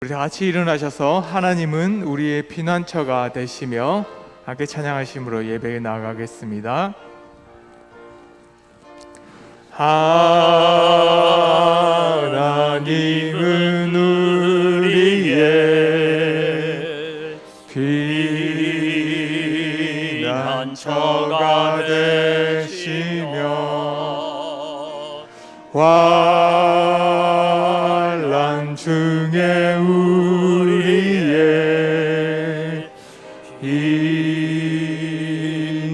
우리 다 같이 일어나셔서 하나님은 우리의 피난처가 되시며 함께 찬양하심으로 예배에 나아가겠습니다. 하나님은 우리의 피난처가 되시며 환난 중에 우리의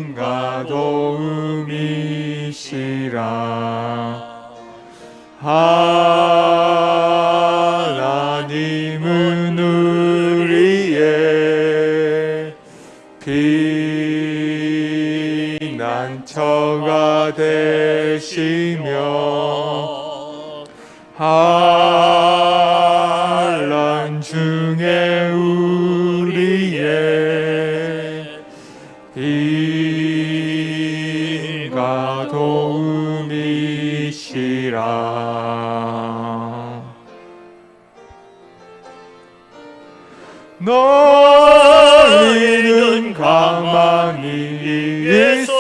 힘과 도움이시라. 하나님은 우리의 피난처가 되시며 환난 중에 우리의 힘과 도움이시라. 너희는 가만히 있어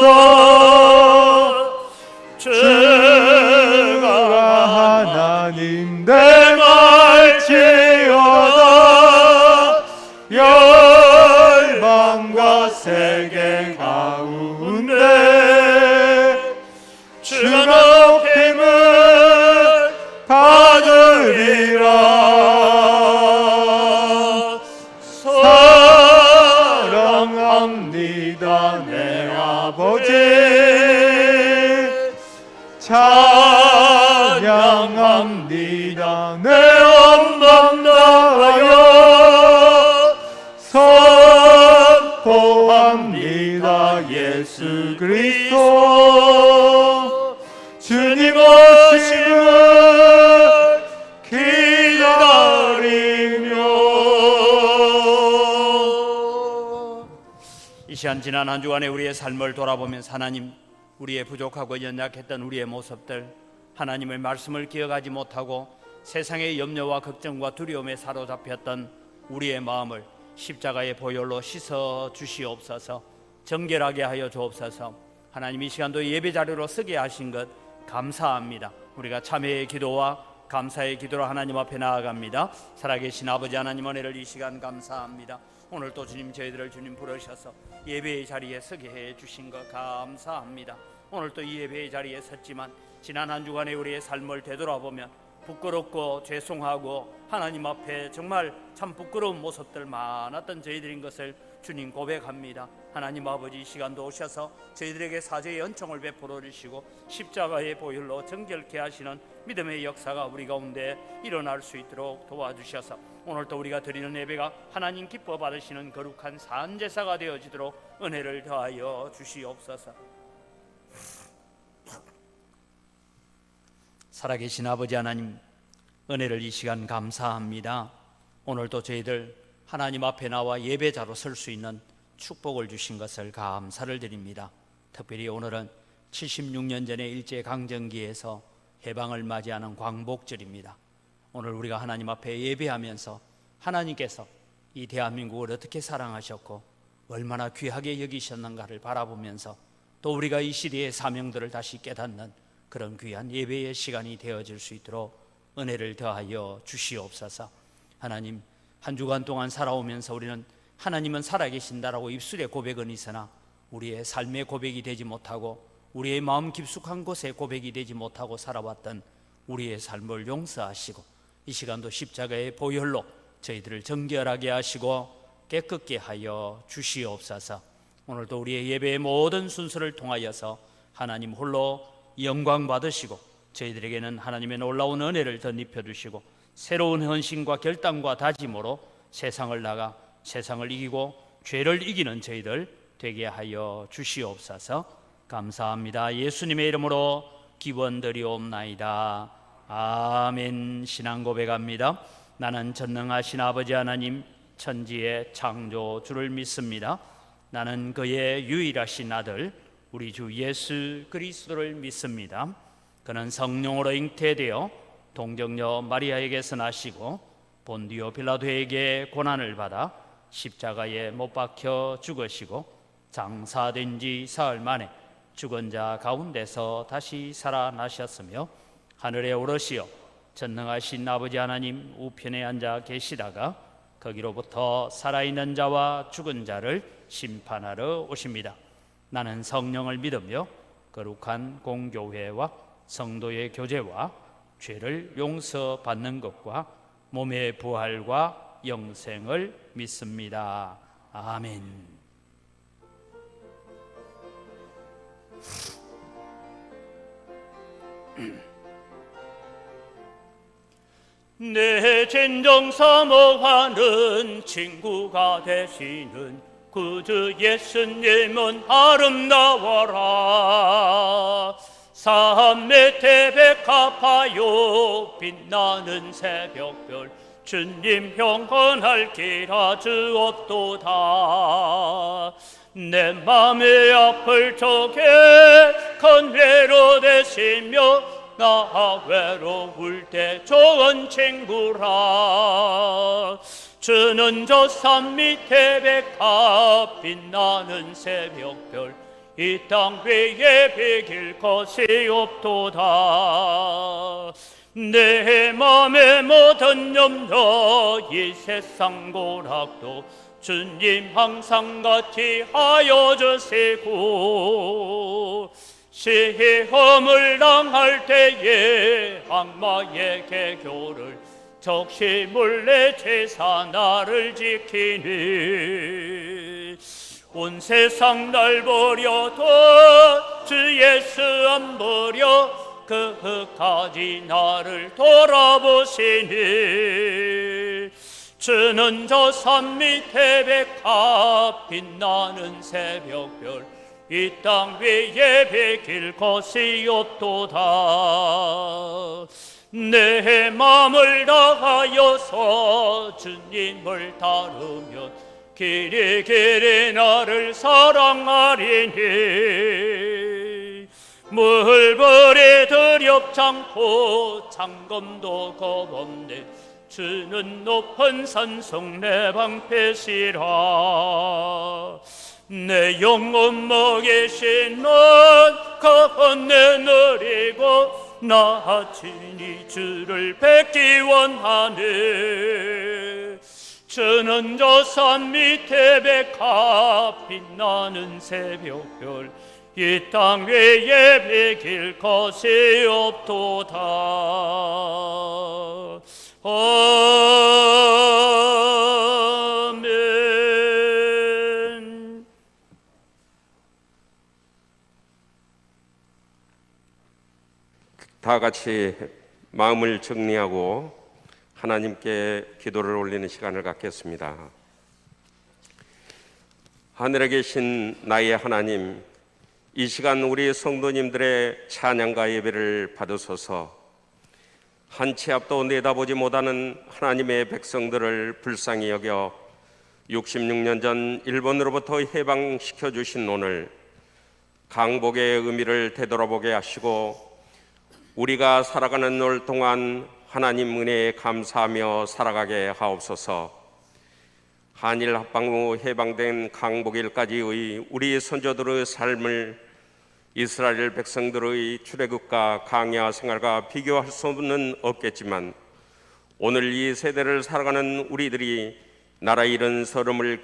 주가 하나님 대말지어다. 열방과 세계 가운데 주가 높임을 받으리라. 사랑합니다 내 아버지, 찬양합니다 내 엄mam나라여, 선포합니다 예수 그리스도 주님 오심을 기다리며. 이 시간 지난 한 주간의 우리의 삶을 돌아보면서 하나님, 우리의 부족하고 연약했던 우리의 모습들, 하나님의 말씀을 기억하지 못하고 세상의 염려와 걱정과 두려움에 사로잡혔던 우리의 마음을 십자가의 보혈로 씻어 주시옵소서. 정결하게 하여 주옵소서. 하나님, 이 시간도 예배 자료로 쓰게 하신 것 감사합니다. 우리가 참회의 기도와 감사의 기도로 하나님 앞에 나아갑니다. 살아계신 아버지 하나님, 은혜를 이 시간 감사합니다. 오늘 또 주님, 저희들을 주님 부르셔서 예배의 자리에 서게 해 주신 것 감사합니다. 오늘 또 이 예배의 자리에 섰지만 지난 한 주간의 우리의 삶을 되돌아보면 부끄럽고 죄송하고 하나님 앞에 정말 참 부끄러운 모습들 많았던 저희들인 것을 주님 고백합니다. 하나님 아버지, 이 시간도 오셔서 저희들에게 사죄의 은총을 베풀어 주시고 십자가의 보혈로 정결케 하시는 믿음의 역사가 우리 가운데 일어날 수 있도록 도와주셔서 오늘도 우리가 드리는 예배가 하나님 기뻐 받으시는 거룩한 산제사가 되어지도록 은혜를 더하여 주시옵소서. 살아계신 아버지 하나님, 은혜를 이 시간 감사합니다. 오늘도 저희들 하나님 앞에 나와 예배자로 설 수 있는 축복을 주신 것을 감사를 드립니다. 특별히 오늘은 76년 전의 일제강점기에서 해방을 맞이하는 광복절입니다. 오늘 우리가 하나님 앞에 예배하면서 하나님께서 이 대한민국을 어떻게 사랑하셨고 얼마나 귀하게 여기셨는가를 바라보면서 또 우리가 이 시대의 사명들을 다시 깨닫는 그런 귀한 예배의 시간이 되어질 수 있도록 은혜를 더하여 주시옵소서. 하나님, 한 주간 동안 살아오면서 우리는 하나님은 살아계신다라고 입술의 고백은 있으나 우리의 삶의 고백이 되지 못하고 우리의 마음 깊숙한 곳에 고백이 되지 못하고 살아왔던 우리의 삶을 용서하시고 이 시간도 십자가의 보혈로 저희들을 정결하게 하시고 깨끗게 하여 주시옵소서. 오늘도 우리의 예배의 모든 순서를 통하여서 하나님 홀로 영광 받으시고 저희들에게는 하나님의 놀라운 은혜를 덧입혀 주시고 새로운 헌신과 결단과 다짐으로 세상을 나가 세상을 이기고 죄를 이기는 저희들 되게 하여 주시옵소서. 감사합니다. 예수님의 이름으로 기원드리옵나이다. 아멘. 신앙 고백합니다. 나는 전능하신 아버지 하나님 천지의 창조주를 믿습니다. 나는 그의 유일하신 아들 우리 주 예수 그리스도를 믿습니다. 그는 성령으로 잉태되어 동정녀 마리아에게서 나시고 본디오 빌라도에게 고난을 받아 십자가에 못 박혀 죽으시고 장사된 지 사흘 만에 죽은 자 가운데서 다시 살아나셨으며 하늘에 오르시어 전능하신 아버지 하나님 우편에 앉아 계시다가 거기로부터 살아있는 자와 죽은 자를 심판하러 오십니다. 나는 성령을 믿으며 거룩한 공교회와 성도의 교제와 죄를 용서받는 것과 몸의 부활과 영생을 믿습니다. 아멘. 내 진정 사모하는 친구가 되시는 구주 예수님은 아름다워라. 삶의 태백하파요 빛나는 새벽별 주님 형언할 길 아주 없도다. 내 맘의 아플 적에 건배로 되시며 나 외로울 때 좋은 친구라. 주는 저 산 밑에 백합 빛나는 새벽별 이 땅 위에 비길 것이 없도다. 내 맘의 모든 염려 이 세상 고락도 주님 항상 같이 하여 주시고 시험을 당할 때에 악마의 개교를 적시 몰래 제사 나를 지키니 온 세상 날 버려도 주 예수 안 버려 그까지 나를 돌아보시니 주는 저 산 밑에 백합 빛나는 새벽별 이 땅 위에 비길 것이 없도다. 내 맘을 다하여서 주님을 따르면 길이 길이 나를 사랑하리니 물벌에 두렵장고 장검도 겁없네 주는 높은 산성 내 방패시라. 내 영혼 먹이신 넌 건네 누리고 나 친히 주를 뵙기 원하네. 주는 저 산 밑에 백합 빛나는 새벽별 이 땅 위에 비길 것이 없도다. 아멘. 다 같이 마음을 정리하고 하나님께 기도를 올리는 시간을 갖겠습니다. 하늘에 계신 나의 하나님, 이 시간 우리 성도님들의 찬양과 예배를 받으소서. 한 치 앞도 내다보지 못하는 하나님의 백성들을 불쌍히 여겨 66년 전 일본으로부터 해방시켜 주신 오늘 강복의 의미를 되돌아보게 하시고 우리가 살아가는 날 동안 하나님 은혜에 감사하며 살아가게 하옵소서. 한일 합방 후 해방된 강복일까지의 우리 선조들의 삶을 이스라엘 백성들의 출애굽과 광야 생활과 비교할 수는 없겠지만 오늘 이 세대를 살아가는 우리들이 나라 잃은 서름을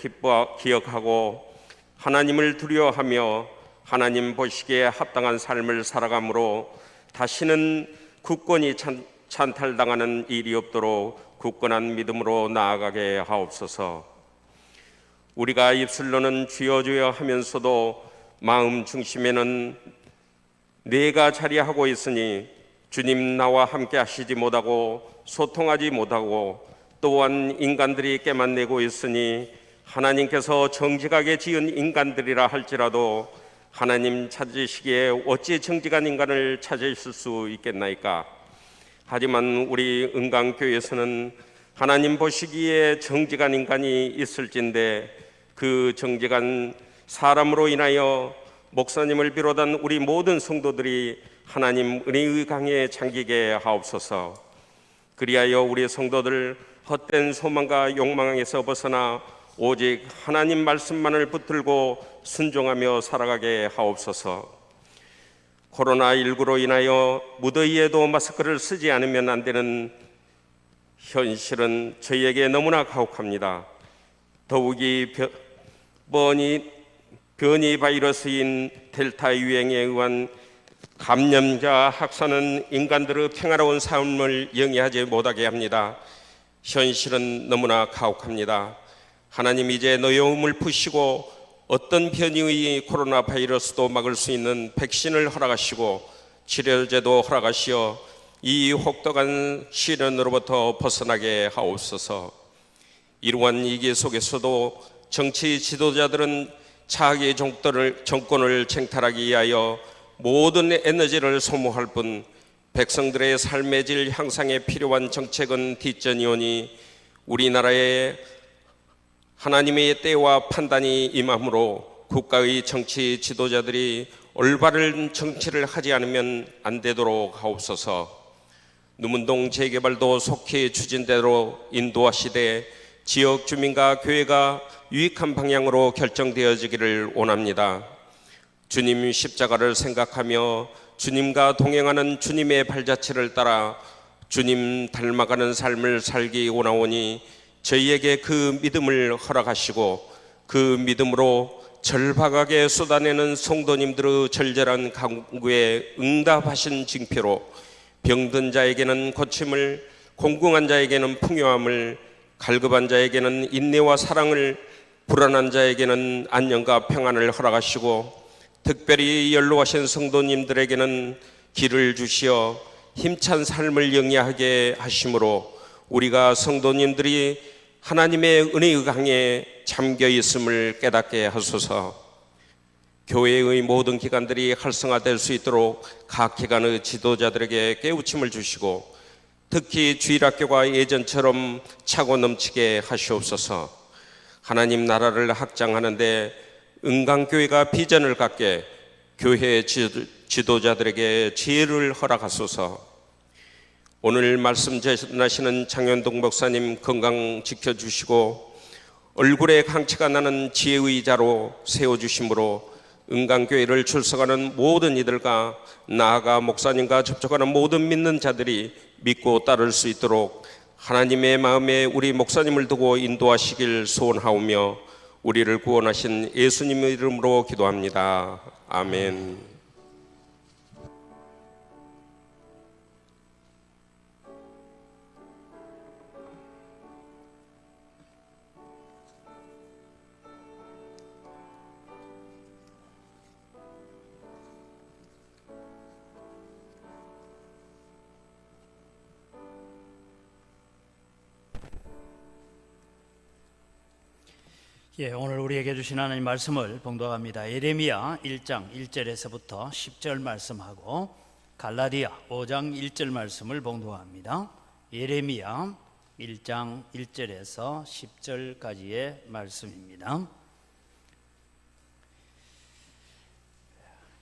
기억하고 하나님을 두려워하며 하나님 보시기에 합당한 삶을 살아가므로 다시는 굳건히 찬탈당하는 일이 없도록 굳건한 믿음으로 나아가게 하옵소서. 우리가 입술로는 주여 주여 하면서도 마음 중심에는 내가 자리하고 있으니 주님 나와 함께 하시지 못하고 소통하지 못하고 또한 인간들이 깨만내고 있으니 하나님께서 정직하게 지은 인간들이라 할지라도 하나님 찾으시기에 어찌 정직한 인간을 찾으실 수 있겠나이까. 하지만 우리 은강교회에서는 하나님 보시기에 정직한 인간이 있을진데 그 정직한 사람으로 인하여 목사님을 비롯한 우리 모든 성도들이 하나님 은혜의 강에 잠기게 하옵소서. 그리하여 우리 성도들 헛된 소망과 욕망에서 벗어나 오직 하나님 말씀만을 붙들고 순종하며 살아가게 하옵소서. 코로나19로 인하여 무더위에도 마스크를 쓰지 않으면 안 되는 현실은 저희에게 너무나 가혹합니다. 더욱이 변이 바이러스인 델타 유행에 의한 감염자 확산은 인간들의 평화로운 삶을 영위하지 못하게 합니다. 현실은 너무나 가혹합니다. 하나님, 이제 노여움을 푸시고 어떤 변이의 코로나 바이러스도 막을 수 있는 백신을 허락하시고 치료제도 허락하시어 이 혹독한 시련으로부터 벗어나게 하옵소서. 이러한 위기 속에서도 정치 지도자들은 자기 정권을 쟁탈하기 위하여 모든 에너지를 소모할 뿐 백성들의 삶의 질 향상에 필요한 정책은 뒷전이 오니 우리나라의 하나님의 때와 판단이 임함으로 국가의 정치 지도자들이 올바른 정치를 하지 않으면 안 되도록 하옵소서. 누문동 재개발도 속히 추진대로 인도하시되 지역 주민과 교회가 유익한 방향으로 결정되어지기를 원합니다. 주님 십자가를 생각하며 주님과 동행하는 주님의 발자취를 따라 주님 닮아가는 삶을 살기 원하오니 저희에게 그 믿음을 허락하시고 그 믿음으로 절박하게 쏟아내는 성도님들의 절절한 간구에 응답하신 징표로 병든 자에게는 고침을, 공공한 자에게는 풍요함을, 갈급한 자에게는 인내와 사랑을, 불안한 자에게는 안녕과 평안을 허락하시고 특별히 연로하신 성도님들에게는 길을 주시어 힘찬 삶을 영위하게 하심으로 우리가 성도님들이 하나님의 은혜의 강에 잠겨 있음을 깨닫게 하소서. 교회의 모든 기관들이 활성화될 수 있도록 각 기관의 지도자들에게 깨우침을 주시고 특히 주일학교가 예전처럼 차고 넘치게 하시옵소서. 하나님 나라를 확장하는데 은강교회가 비전을 갖게 교회 지도자들에게 지혜를 허락하소서. 오늘 말씀 전하시는 장현동 목사님 건강 지켜주시고 얼굴에 강치가 나는 지혜의 자로 세워주심으로 은강교회를 출석하는 모든 이들과 나아가 목사님과 접촉하는 모든 믿는 자들이 믿고 따를 수 있도록 하나님의 마음에 우리 목사님을 두고 인도하시길 소원하오며 우리를 구원하신 예수님의 이름으로 기도합니다. 아멘. 오늘 우리에게 주신 하나님 말씀을 봉독합니다. 예레미야 1장 1절에서부터 10절 말씀하고 갈라디아 5장 1절 말씀을 봉독합니다. 예레미야 1장 1절에서 10절까지의 말씀입니다.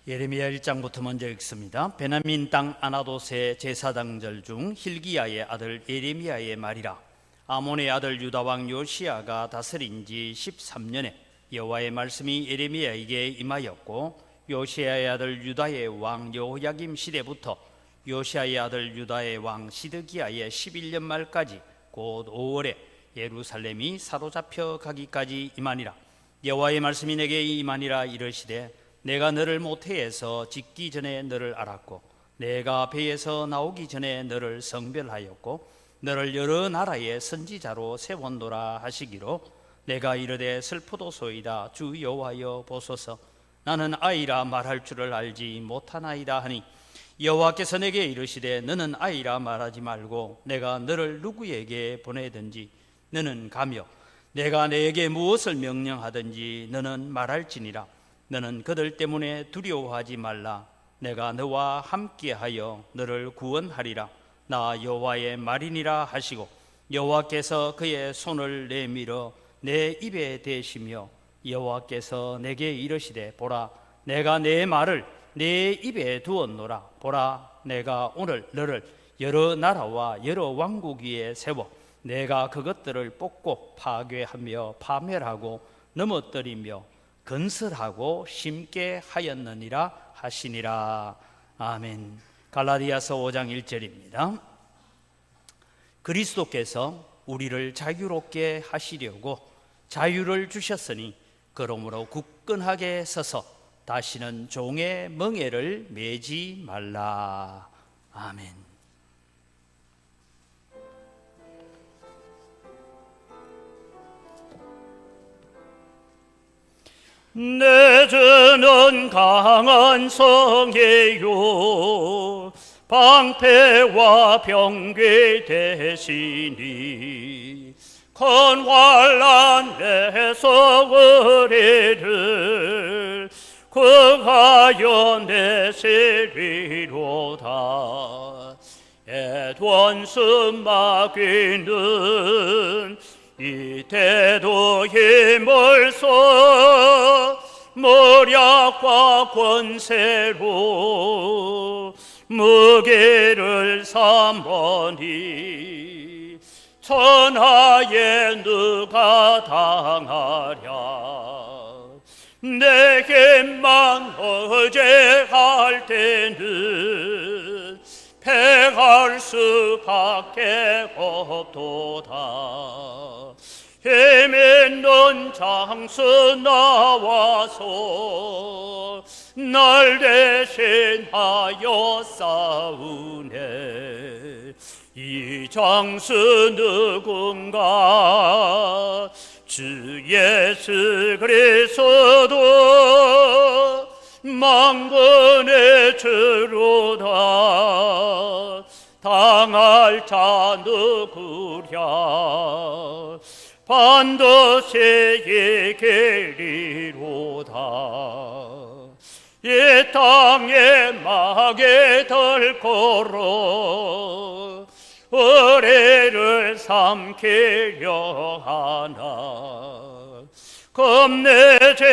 예레미야 1장부터 먼저 읽습니다. 베냐민 땅 아나돗의 제사장절 중 hil기야의 아들 예레미야의 말이라. 아몬의 아들 유다 왕 요시야가 다스린 지 13년에 여호와의 말씀이 예레미야에게 임하였고 요시야의 아들 유다의 왕 여호야김 시대부터 요시야의 아들 유다의 왕 시드기야의 11년 말까지 곧 5월에 예루살렘이 사로잡혀 가기까지 임하니라. 여호와의 말씀이 내게 임하니라. 이르시되 내가 너를 모태에서 짓기 전에 너를 알았고 내가 배에서 나오기 전에 너를 성별하였고 너를 여러 나라의 선지자로 세웠노라 하시기로 내가 이르되 슬프도소이다. 주 여호와여 보소서. 나는 아이라 말할 줄을 알지 못하나이다 하니 여호와께서 내게 이르시되 너는 아이라 말하지 말고 내가 너를 누구에게 보내든지 너는 가며 내가 내게 무엇을 명령하든지 너는 말할지니라. 너는 그들 때문에 두려워하지 말라. 내가 너와 함께하여 너를 구원하리라. 나 여호와의 말이니라 하시고 여호와께서 그의 손을 내밀어 내 입에 대시며 여호와께서 내게 이르시되 보라 내가 내 말을 내 입에 두었노라. 보라 내가 오늘 너를 여러 나라와 여러 왕국 위에 세워 내가 그것들을 뽑고 파괴하며 파멸하고 넘어뜨리며 건설하고 심게 하였느니라 하시니라. 아멘. 갈라디아서 5장 1절입니다. 그리스도께서 우리를 자유롭게 하시려고 자유를 주셨으니 그러므로 굳건하게 서서 다시는 종의 멍에를 매지 말라. 아멘. 내 주는 강한 성이요 방패와 병괴 되시니 큰 환난에서 의뢰를 구하여 내세리로다. 애원수 마귀는 이때도 힘을 써 모략과 권세로 무게를 삼으니 천하에 누가 당하랴. 내게만 의지할 때는 패할 수밖에 없도다. 힘 있는 장수 나와서 날 대신하여 싸우네. 이 장수 누군가? 주 예수 그리스도 만군의 주로다. 당할 자 누구랴? 반드시 이기리로다. 이 땅에 막에 덜고로 의뢰를 삼키려 하나. 겁내지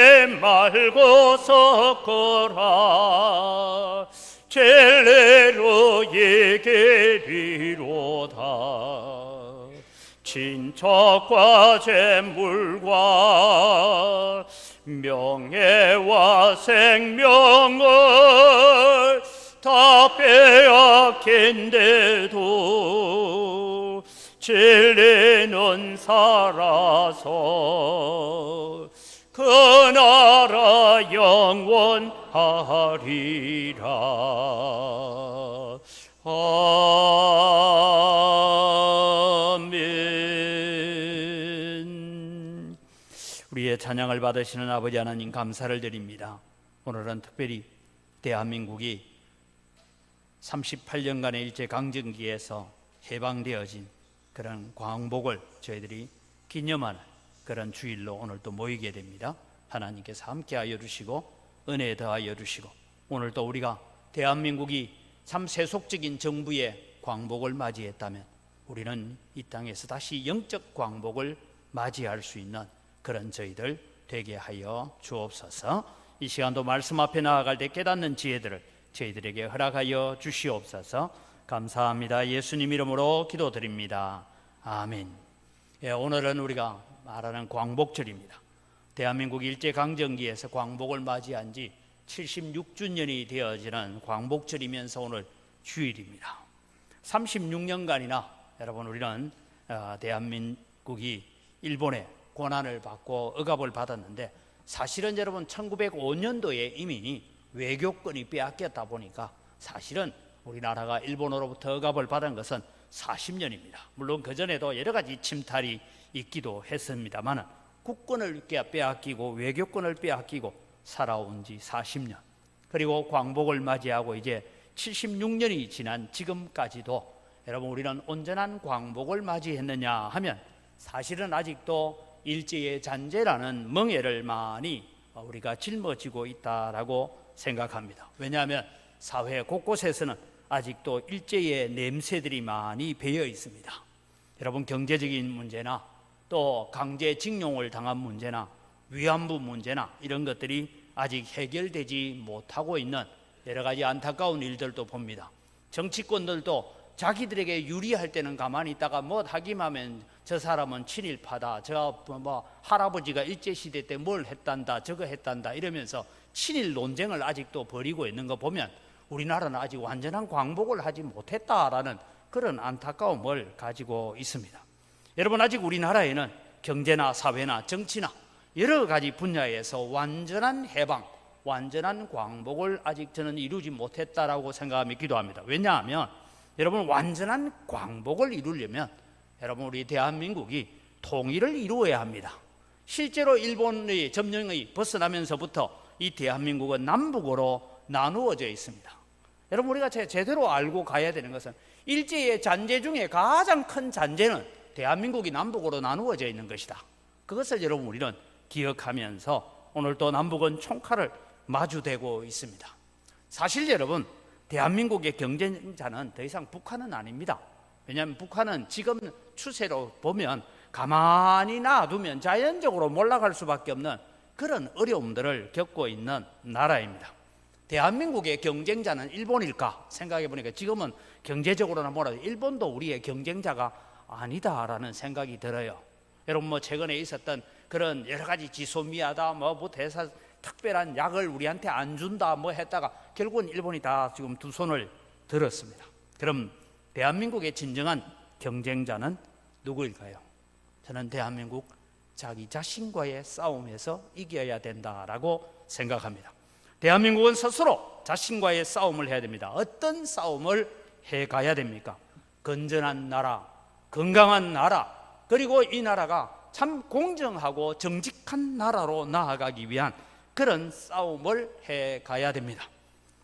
말고 섞어라. 진리로 이기리로다. 친척과 재물과 명예와 생명을 다 빼앗긴데도 진리는 살아서 그 나라 영원하리라. 아멘. 우리의 찬양을 받으시는 아버지 하나님 감사를 드립니다. 오늘은 특별히 대한민국이 38년간의 일제강점기에서 해방되어진 그런 광복을 저희들이 기념하는 그런 주일로 오늘 또 모이게 됩니다. 하나님께서 함께하여 주시고 은혜 더하여 주시고 오늘 또 우리가 대한민국이 참 세속적인 정부의 광복을 맞이했다면 우리는 이 땅에서 다시 영적 광복을 맞이할 수 있는 그런 저희들 되게 하여 주옵소서. 이 시간도 말씀 앞에 나아갈 때 깨닫는 지혜들을 저희들에게 허락하여 주시옵소서. 감사합니다. 예수님 이름으로 기도드립니다. 아멘. 오늘은 우리가 말하는 광복절입니다. 대한민국 일제강점기에서 광복을 맞이한 지 76주년이 되어지는 광복절이면서 오늘 주일입니다. 36년간이나 여러분 우리는 대한민국이 일본의 고난을 받고 억압을 받았는데 사실은 여러분 1905년도에 이미 외교권이 빼앗겼다 보니까 사실은 우리나라가 일본으로부터 억압을 받은 것은 40년입니다. 물론 그전에도 여러 가지 침탈이 있기도 했습니다만 국권을 빼앗기고 외교권을 빼앗기고 살아온 지 40년, 그리고 광복을 맞이하고 이제 76년이 지난 지금까지도 여러분 우리는 온전한 광복을 맞이했느냐 하면 사실은 아직도 일제의 잔재라는 멍에를 많이 우리가 짊어지고 있다라고 생각합니다. 왜냐하면 사회 곳곳에서는 아직도 일제의 냄새들이 많이 배어 있습니다. 여러분 경제적인 문제나 또 강제징용을 당한 문제나 위안부 문제나 이런 것들이 아직 해결되지 못하고 있는 여러 가지 안타까운 일들도 봅니다. 정치권들도 자기들에게 유리할 때는 가만히 있다가 뭐 하기만 저 사람은 친일파다, 저 뭐 할아버지가 일제시대 때 뭘 했단다, 저거 했단다 이러면서 친일 논쟁을 아직도 벌이고 있는 거 보면 우리나라는 아직 완전한 광복을 하지 못했다라는 그런 안타까움을 가지고 있습니다. 여러분, 아직 우리나라에는 경제나 사회나 정치나 여러 가지 분야에서 완전한 해방, 완전한 광복을 아직 저는 이루지 못했다라고 생각하며 기도합니다. 왜냐하면 여러분, 완전한 광복을 이루려면 여러분, 우리 대한민국이 통일을 이루어야 합니다. 실제로 일본의 점령이 벗어나면서부터 이 대한민국은 남북으로 나누어져 있습니다. 여러분, 우리가 제대로 알고 가야 되는 것은 일제의 잔재 중에 가장 큰 잔재는 대한민국이 남북으로 나누어져 있는 것이다. 그것을 여러분 우리는 기억하면서 오늘 또 남북은 총칼을 마주대고 있습니다. 사실 여러분, 대한민국의 경쟁자는 더 이상 북한은 아닙니다. 왜냐하면 북한은 지금 추세로 보면 가만히 놔두면 자연적으로 몰락할 수밖에 없는 그런 어려움들을 겪고 있는 나라입니다. 대한민국의 경쟁자는 일본일까 생각해 보니까 지금은 경제적으로나 뭐라도 일본도 우리의 경쟁자가 아니다라는 생각이 들어요. 여러분, 뭐 최근에 있었던 그런 여러 가지 지소미아다, 뭐 대사 특별한 약을 우리한테 안 준다 뭐 했다가 결국은 일본이 다 지금 두 손을 들었습니다. 그럼 대한민국의 진정한 경쟁자는 누구일까요? 저는 대한민국 자기 자신과의 싸움에서 이겨야 된다라고 생각합니다. 대한민국은 스스로 자신과의 싸움을 해야 됩니다. 어떤 싸움을 해가야 됩니까? 건전한 나라, 건강한 나라, 그리고 이 나라가 참 공정하고 정직한 나라로 나아가기 위한 그런 싸움을 해가야 됩니다.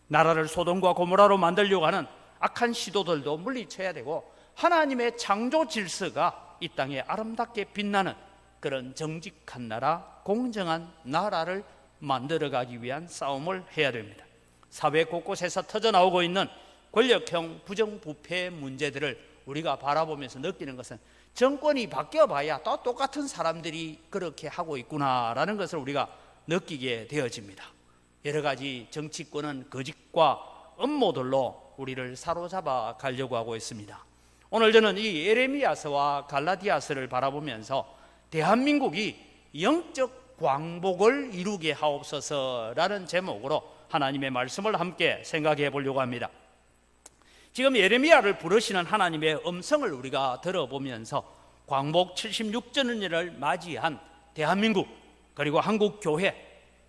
나라를 소돔과 고모라로 만들려고 하는 악한 시도들도 물리쳐야 되고, 하나님의 창조 질서가 이 땅에 아름답게 빛나는 그런 정직한 나라, 공정한 나라를 만들어가기 위한 싸움을 해야 됩니다. 사회 곳곳에서 터져나오고 있는 권력형 부정부패 문제들을 우리가 바라보면서 느끼는 것은 정권이 바뀌어봐야 또 똑같은 사람들이 그렇게 하고 있구나라는 것을 우리가 느끼게 되어집니다. 여러 가지 정치권은 거짓과 음모들로 우리를 사로잡아 가려고 하고 있습니다. 오늘 저는 이 예레미야서와 갈라디아서를 바라보면서 대한민국이 영적 광복을 이루게 하옵소서라는 제목으로 하나님의 말씀을 함께 생각해 보려고 합니다. 지금 예레미야를 부르시는 하나님의 음성을 우리가 들어보면서 광복 76주년을 맞이한 대한민국, 그리고 한국 교회,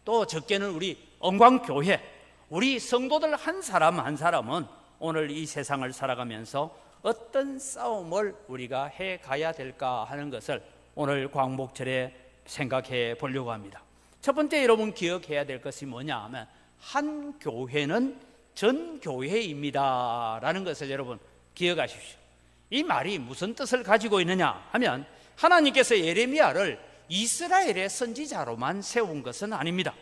또 적게는 우리 언광교회, 우리 성도들 한 사람 한 사람은 오늘 이 세상을 살아가면서 어떤 싸움을 우리가 해 가야 될까 하는 것을 오늘 광복절에 생각해 보려고 합니다. 첫 번째 여러분 기억해야 될 것이 뭐냐 하면 한 교회는 전 교회입니다 라는 것을 여러분 기억하십시오. 이 말이 무슨 뜻을 가지고 있느냐 하면 하나님께서 예레미야를 이스라엘의 선지자로만 세운 것은 아닙니다.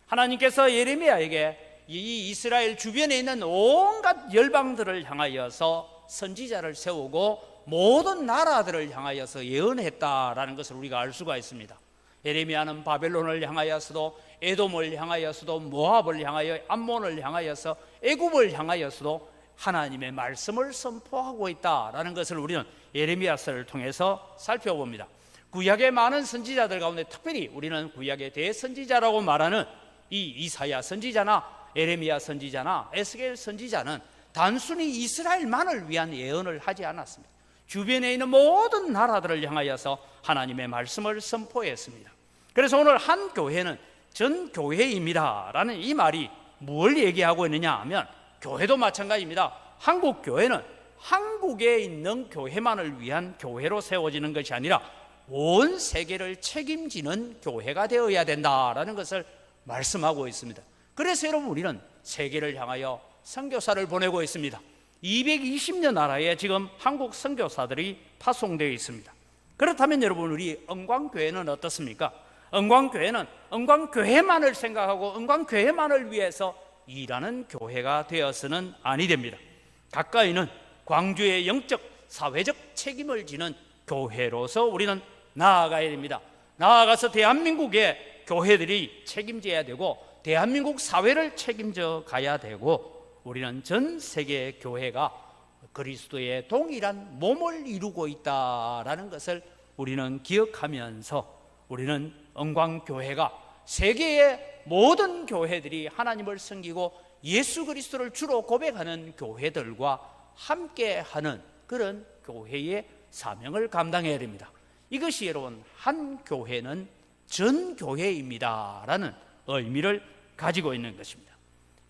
하나님께서 예레미야에게 이 이스라엘 주변에 있는 온갖 열방들을 향하여서 선지자를 세우고 모든 나라들을 향하여서 예언했다라는 것을 우리가 알 수가 있습니다. 예레미야는 바벨론을 향하여서도, 에돔을 향하여서도, 모압을 향하여, 암몬을 향하여서, 애굽을 향하여서도 하나님의 말씀을 선포하고 있다라는 것을 우리는 예레미야서를 통해서 살펴봅니다. 구약의 많은 선지자들 가운데 특별히 우리는 구약의 대선지자라고 말하는 이 이사야 선지자나 예레미야 선지자나 에스겔 선지자는 단순히 이스라엘만을 위한 예언을 하지 않았습니다. 주변에 있는 모든 나라들을 향하여서 하나님의 말씀을 선포했습니다. 그래서 오늘 한 교회는 전 교회입니다 라는 이 말이 뭘 얘기하고 있느냐 하면 교회도 마찬가지입니다. 한국 교회는 한국에 있는 교회만을 위한 교회로 세워지는 것이 아니라 온 세계를 책임지는 교회가 되어야 된다라는 것을 말씀하고 있습니다. 그래서 여러분 우리는 세계를 향하여 선교사를 보내고 있습니다. 220여 나라에 지금 한국 선교사들이 파송되어 있습니다. 그렇다면 여러분 우리 언광교회는 어떻습니까? 언광교회는 언광교회만을 생각하고 언광교회만을 위해서 일하는 교회가 되어서는 아니 됩니다. 가까이는 광주의 영적 사회적 책임을 지는 교회로서 우리는 나아가야 됩니다. 나아가서 대한민국의 교회들이 책임져야 되고 대한민국 사회를 책임져 가야 되고 우리는 전 세계 교회가 그리스도의 동일한 몸을 이루고 있다라는 것을 우리는 기억하면서 우리는 영광교회가 세계의 모든 교회들이 하나님을 섬기고 예수 그리스도를 주로 고백하는 교회들과 함께하는 그런 교회의 사명을 감당해야 됩니다. 이것이 여러분 한 교회는 전 교회입니다 라는 의미를 가지고 있는 것입니다.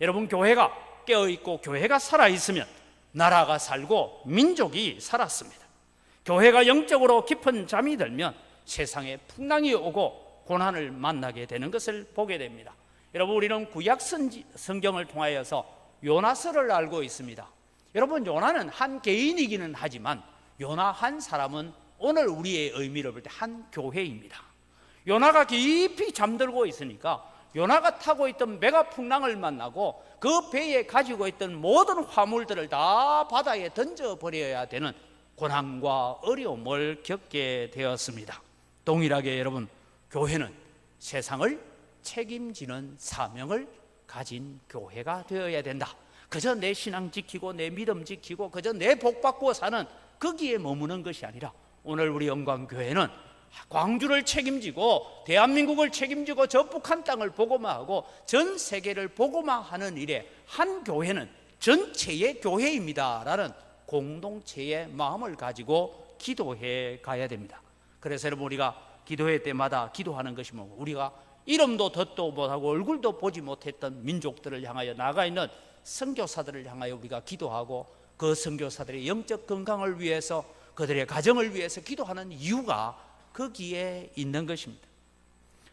여러분, 교회가 깨어있고 교회가 살아있으면 나라가 살고 민족이 살았습니다. 교회가 영적으로 깊은 잠이 들면 세상에 풍랑이 오고 고난을 만나게 되는 것을 보게 됩니다. 여러분, 우리는 구약 성경을 통하여서 요나서를 알고 있습니다. 여러분, 요나는 한 개인이기는 하지만 요나 한 사람은 오늘 우리의 의미를 볼 때 한 교회입니다. 요나가 깊이 잠들고 있으니까 요나가 타고 있던 배가 풍랑을 만나고 그 배에 가지고 있던 모든 화물들을 다 바다에 던져버려야 되는 고난과 어려움을 겪게 되었습니다. 동일하게 여러분, 교회는 세상을 책임지는 사명을 가진 교회가 되어야 된다. 그저 내 신앙 지키고 내 믿음 지키고 그저 내 복 받고 사는 거기에 머무는 것이 아니라 오늘 우리 영광교회는 광주를 책임지고 대한민국을 책임지고 저 북한 땅을 복음화하고 전 세계를 복음화하는 일에 한 교회는 전체의 교회입니다 라는 공동체의 마음을 가지고 기도해 가야 됩니다. 그래서 여러분, 우리가 기도회 때마다 기도하는 것이 뭐고, 우리가 이름도 듣도 못하고 얼굴도 보지 못했던 민족들을 향하여 나가 있는 선교사들을 향하여 우리가 기도하고 그 선교사들의 영적 건강을 위해서 그들의 가정을 위해서 기도하는 이유가 거기에 있는 것입니다.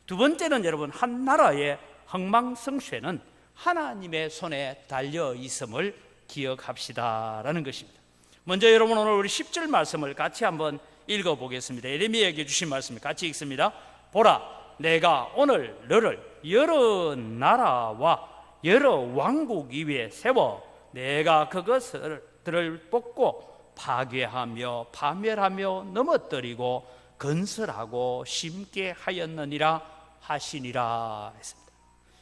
두 번째는 여러분, 한 나라의 흥망성쇠는 하나님의 손에 달려 있음을 기억합시다라는 것입니다. 먼저 여러분, 오늘 우리 10절 말씀을 같이 한번 읽어보겠습니다. 예레미야에게 주신 말씀 같이 읽습니다. 보라, 내가 오늘 너를 여러 나라와 여러 왕국 위에 세워 내가 그것들을 뽑고 파괴하며 파멸하며 넘어뜨리고 건설하고 심게 하였느니라 하시니라 했습니다.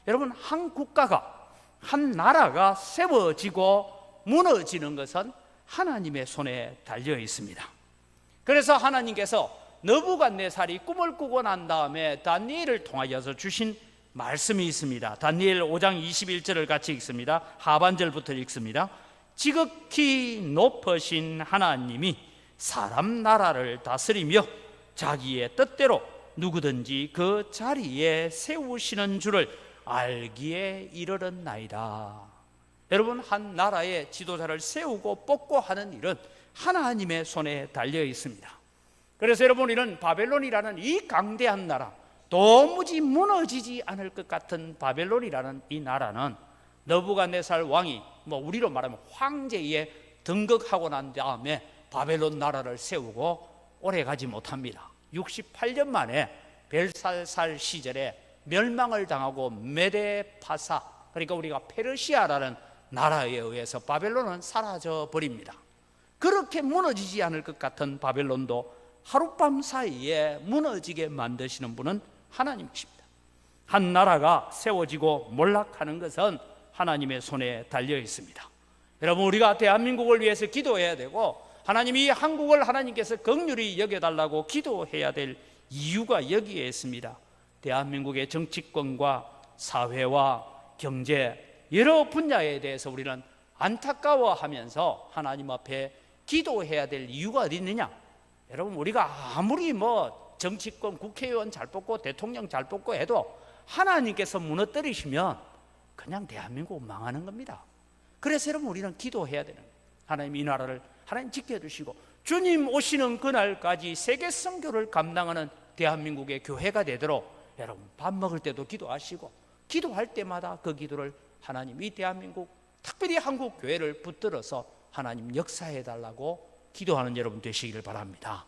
여러분, 한 국가가 한 나라가 세워지고 무너지는 것은 하나님의 손에 달려 있습니다. 그래서 하나님께서 느부갓네살이 꿈을 꾸고 난 다음에 다니엘을 통하여서 주신 말씀이 있습니다. 다니엘 5장 21절을 같이 읽습니다. 하반절부터 읽습니다. 지극히 높으신 하나님이 사람 나라를 다스리며 자기의 뜻대로 누구든지 그 자리에 세우시는 줄을 알기에 이르렀나이다. 여러분, 한 나라의 지도자를 세우고 뽑고 하는 일은 하나님의 손에 달려 있습니다. 그래서 여러분, 우리는 바벨론이라는 이 강대한 나라, 도무지 무너지지 않을 것 같은 바벨론이라는 이 나라는 느부갓네살 왕이 우리로 말하면 황제에 등극하고 난 다음에 바벨론 나라를 세우고 오래 가지 못합니다. 68년 만에 벨사살 시절에 멸망을 당하고 메데파사, 그러니까 우리가 페르시아라는 나라에 의해서 바벨론은 사라져 버립니다. 그렇게 무너지지 않을 것 같은 바벨론도 하룻밤 사이에 무너지게 만드시는 분은 하나님이십니다. 한 나라가 세워지고 몰락하는 것은 하나님의 손에 달려 있습니다. 여러분, 우리가 대한민국을 위해서 기도해야 되고 하나님이 한국을 하나님께서 긍휼히 여겨달라고 기도해야 될 이유가 여기에 있습니다. 대한민국의 정치권과 사회와 경제 여러 분야에 대해서 우리는 안타까워하면서 하나님 앞에 기도해야 될 이유가 어디 있느냐? 여러분, 우리가 아무리 정치권 국회의원 잘 뽑고 대통령 잘 뽑고 해도 하나님께서 무너뜨리시면 그냥 대한민국 망하는 겁니다. 그래서 여러분, 우리는 기도해야 되는 거예요. 하나님, 이 나라를 하나님 지켜주시고 주님 오시는 그날까지 세계 선교를 감당하는 대한민국의 교회가 되도록 여러분, 밥 먹을 때도 기도하시고 기도할 때마다 그 기도를 하나님, 이 대한민국 특별히 한국 교회를 붙들어서 하나님 역사해달라고 기도하는 여러분 되시기를 바랍니다.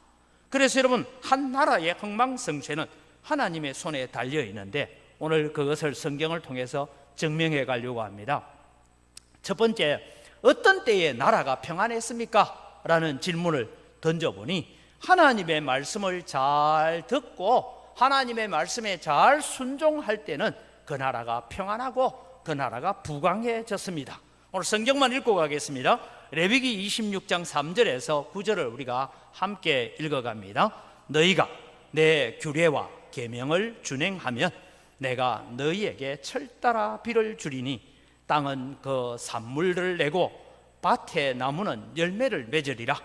그래서 여러분, 한 나라의 흥망성쇠는 하나님의 손에 달려 있는데 오늘 그것을 성경을 통해서 증명해 가려고 합니다. 첫 번째, 어떤 때에 나라가 평안했습니까? 라는 질문을 던져보니 하나님의 말씀을 잘 듣고 하나님의 말씀에 잘 순종할 때는 그 나라가 평안하고 그 나라가 부강해졌습니다. 오늘 성경만 읽고 가겠습니다. 레위기 26장 3절에서 9절을 우리가 함께 읽어갑니다. 너희가 내 규례와 계명을 준행하면 내가 너희에게 철따라 비를 주리니 땅은 그 산물들을 내고 밭의 나무는 열매를 맺으리라.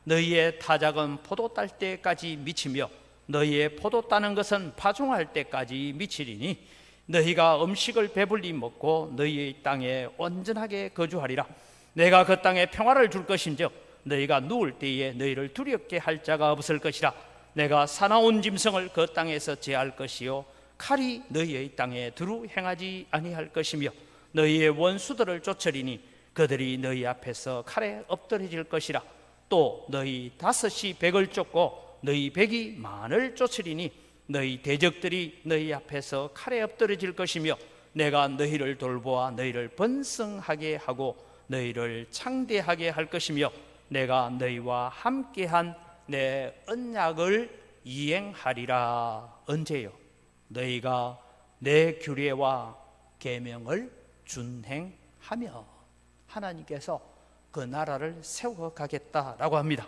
너희의 타작은 포도 딸 때까지 미치며 너희의 포도 따는 것은 파종할 때까지 미치리니 너희가 음식을 배불리 먹고 너희의 땅에 온전하게 거주하리라. 내가 그 땅에 평화를 줄 것인즉 너희가 누울 때에 너희를 두렵게 할 자가 없을 것이라. 내가 사나운 짐승을 그 땅에서 제할 것이요 칼이 너희의 땅에 두루 행하지 아니할 것이며 너희의 원수들을 쫓으리니 그들이 너희 앞에서 칼에 엎드러질 것이라. 또 너희 다섯이 백을 쫓고 너희 백이 만을 쫓으리니 너희 대적들이 너희 앞에서 칼에 엎드러질 것이며 내가 너희를 돌보아 너희를 번성하게 하고 너희를 창대하게 할 것이며 내가 너희와 함께한 내 언약을 이행하리라. 언제요? 너희가 내 규례와 계명을 준행하며 하나님께서 그 나라를 세워가겠다라고 합니다.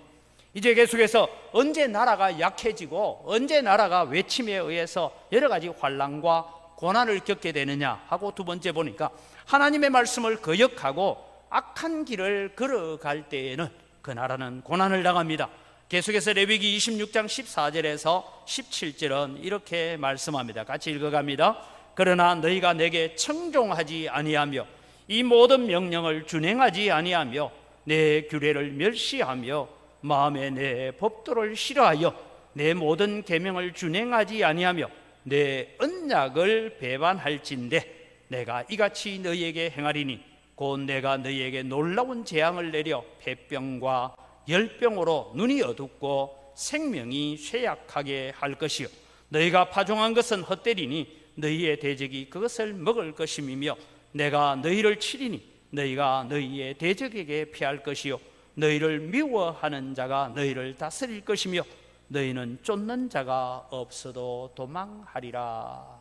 이제 계속해서 언제 나라가 약해지고 언제 나라가 외침에 의해서 여러 가지 환난과 고난을 겪게 되느냐 하고 두 번째 보니까 하나님의 말씀을 거역하고 악한 길을 걸어갈 때에는 그 나라는 고난을 당합니다. 계속해서 레위기 26장 14절에서 17절은 이렇게 말씀합니다. 같이 읽어갑니다. 그러나 너희가 내게 청종하지 아니하며 이 모든 명령을 준행하지 아니하며 내 규례를 멸시하며 마음에 내 법도를 싫어하여 내 모든 계명을 준행하지 아니하며 내 언약을 배반할진대 내가 이같이 너희에게 행하리니 곧 내가 너희에게 놀라운 재앙을 내려 폐병과 열병으로 눈이 어둡고 생명이 쇠약하게 할 것이요 너희가 파종한 것은 헛되리니 너희의 대적이 그것을 먹을 것임이며 내가 너희를 치리니 너희가 너희의 대적에게 피할 것이요 너희를 미워하는 자가 너희를 다스릴 것이며 너희는 쫓는 자가 없어도 도망하리라.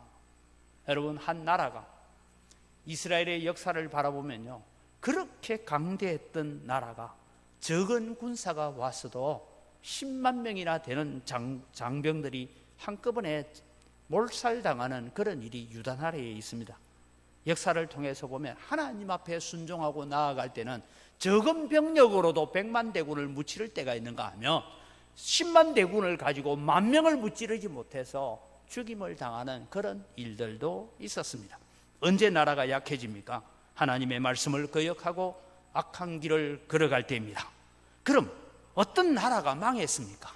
여러분, 한 나라가 이스라엘의 역사를 바라보면요, 그렇게 강대했던 나라가 적은 군사가 왔어도 10만 명이나 되는 장병들이 한꺼번에 몰살당하는 그런 일이 유다 나라에 있습니다. 역사를 통해서 보면 하나님 앞에 순종하고 나아갈 때는 적은 병력으로도 100만 대군을 무찌를 때가 있는가 하면 10만 대군을 가지고 10,000명을 무찌르지 못해서 죽임을 당하는 그런 일들도 있었습니다. 언제 나라가 약해집니까? 하나님의 말씀을 거역하고 악한 길을 걸어갈 때입니다. 그럼 어떤 나라가 망했습니까?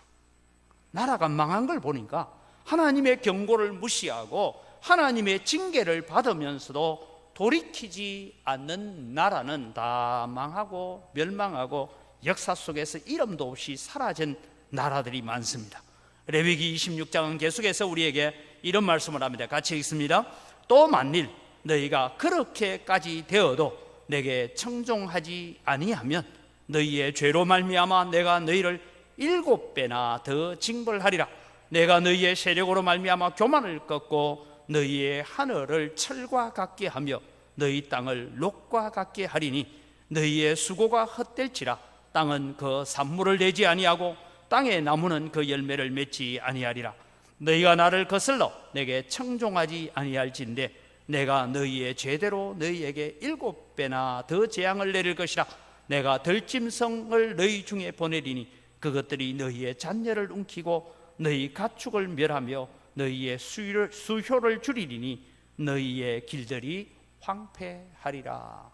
나라가 망한 걸 보니까 하나님의 경고를 무시하고 하나님의 징계를 받으면서도 돌이키지 않는 나라는 다 망하고 멸망하고 역사 속에서 이름도 없이 사라진 나라들이 많습니다. 레위기 26장은 계속해서 우리에게 이런 말씀을 합니다. 같이 읽습니다. 또 만일 너희가 그렇게까지 되어도 내게 청종하지 아니하면 너희의 죄로 말미암아 내가 너희를 7배나 더 징벌하리라. 내가 너희의 세력으로 말미암아 교만을 꺾고 너희의 하늘을 철과 같게 하며 너희 땅을 녹과 같게 하리니 너희의 수고가 헛될지라. 땅은 그 산물을 내지 아니하고 땅의 나무는 그 열매를 맺지 아니하리라. 너희가 나를 거슬러 내게 청종하지 아니할진대 내가 너희의 죄대로 너희에게 7배나 더 재앙을 내릴 것이라. 내가 들짐승을 너희 중에 보내리니 그것들이 너희의 잔녀를 움키고 너희 가축을 멸하며 너희의 수효를 줄이리니 너희의 길들이 황폐하리라.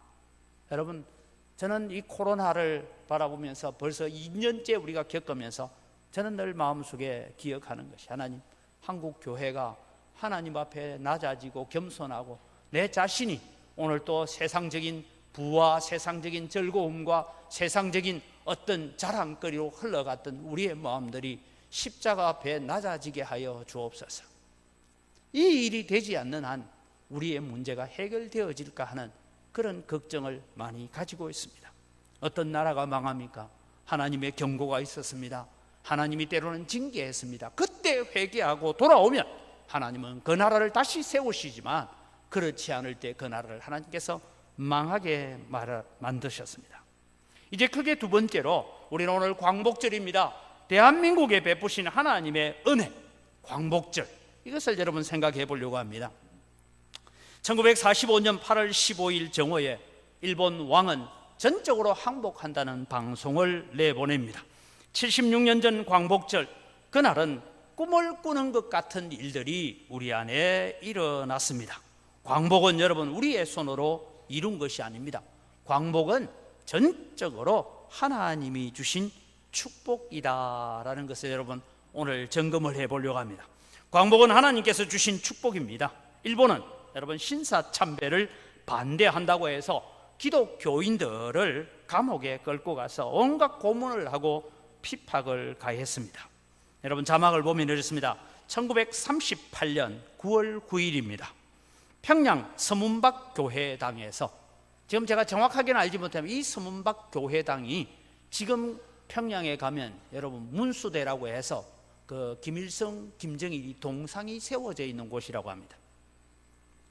여러분, 저는 이 코로나를 바라보면서 벌써 2년째 우리가 겪으면서 저는 늘 마음속에 기억하는 것이 하나님, 한국 교회가 하나님 앞에 낮아지고 겸손하고 내 자신이 오늘 또 세상적인 부와 세상적인 즐거움과 세상적인 어떤 자랑거리로 흘러갔던 우리의 마음들이 십자가 앞에 낮아지게 하여 주옵소서. 이 일이 되지 않는 한 우리의 문제가 해결되어질까 하는 그런 걱정을 많이 가지고 있습니다. 어떤 나라가 망합니까? 하나님의 경고가 있었습니다. 하나님이 때로는 징계했습니다. 그때 회개하고 돌아오면 하나님은 그 나라를 다시 세우시지만 그렇지 않을 때 그 나라를 하나님께서 망하게 만드셨습니다. 이제 크게 두 번째로 우리는 오늘 광복절입니다. 대한민국에 베푸신 하나님의 은혜, 광복절, 이것을 여러분 생각해 보려고 합니다. 1945년 8월 15일 정오에 일본 왕은 전적으로 항복한다는 방송을 내보냅니다. 76년 전 광복절, 그날은 꿈을 꾸는 것 같은 일들이 우리 안에 일어났습니다. 광복은 여러분 우리의 손으로 이룬 것이 아닙니다. 광복은 전적으로 하나님이 주신 축복이다라는 것을 여러분 오늘 점검을 해보려고 합니다. 광복은 하나님께서 주신 축복입니다. 일본은 여러분 신사참배를 반대한다고 해서 기독교인들을 감옥에 끌고 가서 온갖 고문을 하고 핍박을 가했습니다. 여러분 자막을 보면 이렇습니다. 1938년 9월 9일입니다. 평양 서문박 교회당에서, 지금 제가 정확하게는 알지 못하면 이 서문박 교회당이 지금 평양에 가면 여러분 문수대라고 해서 그 김일성, 김정일이 동상이 세워져 있는 곳이라고 합니다.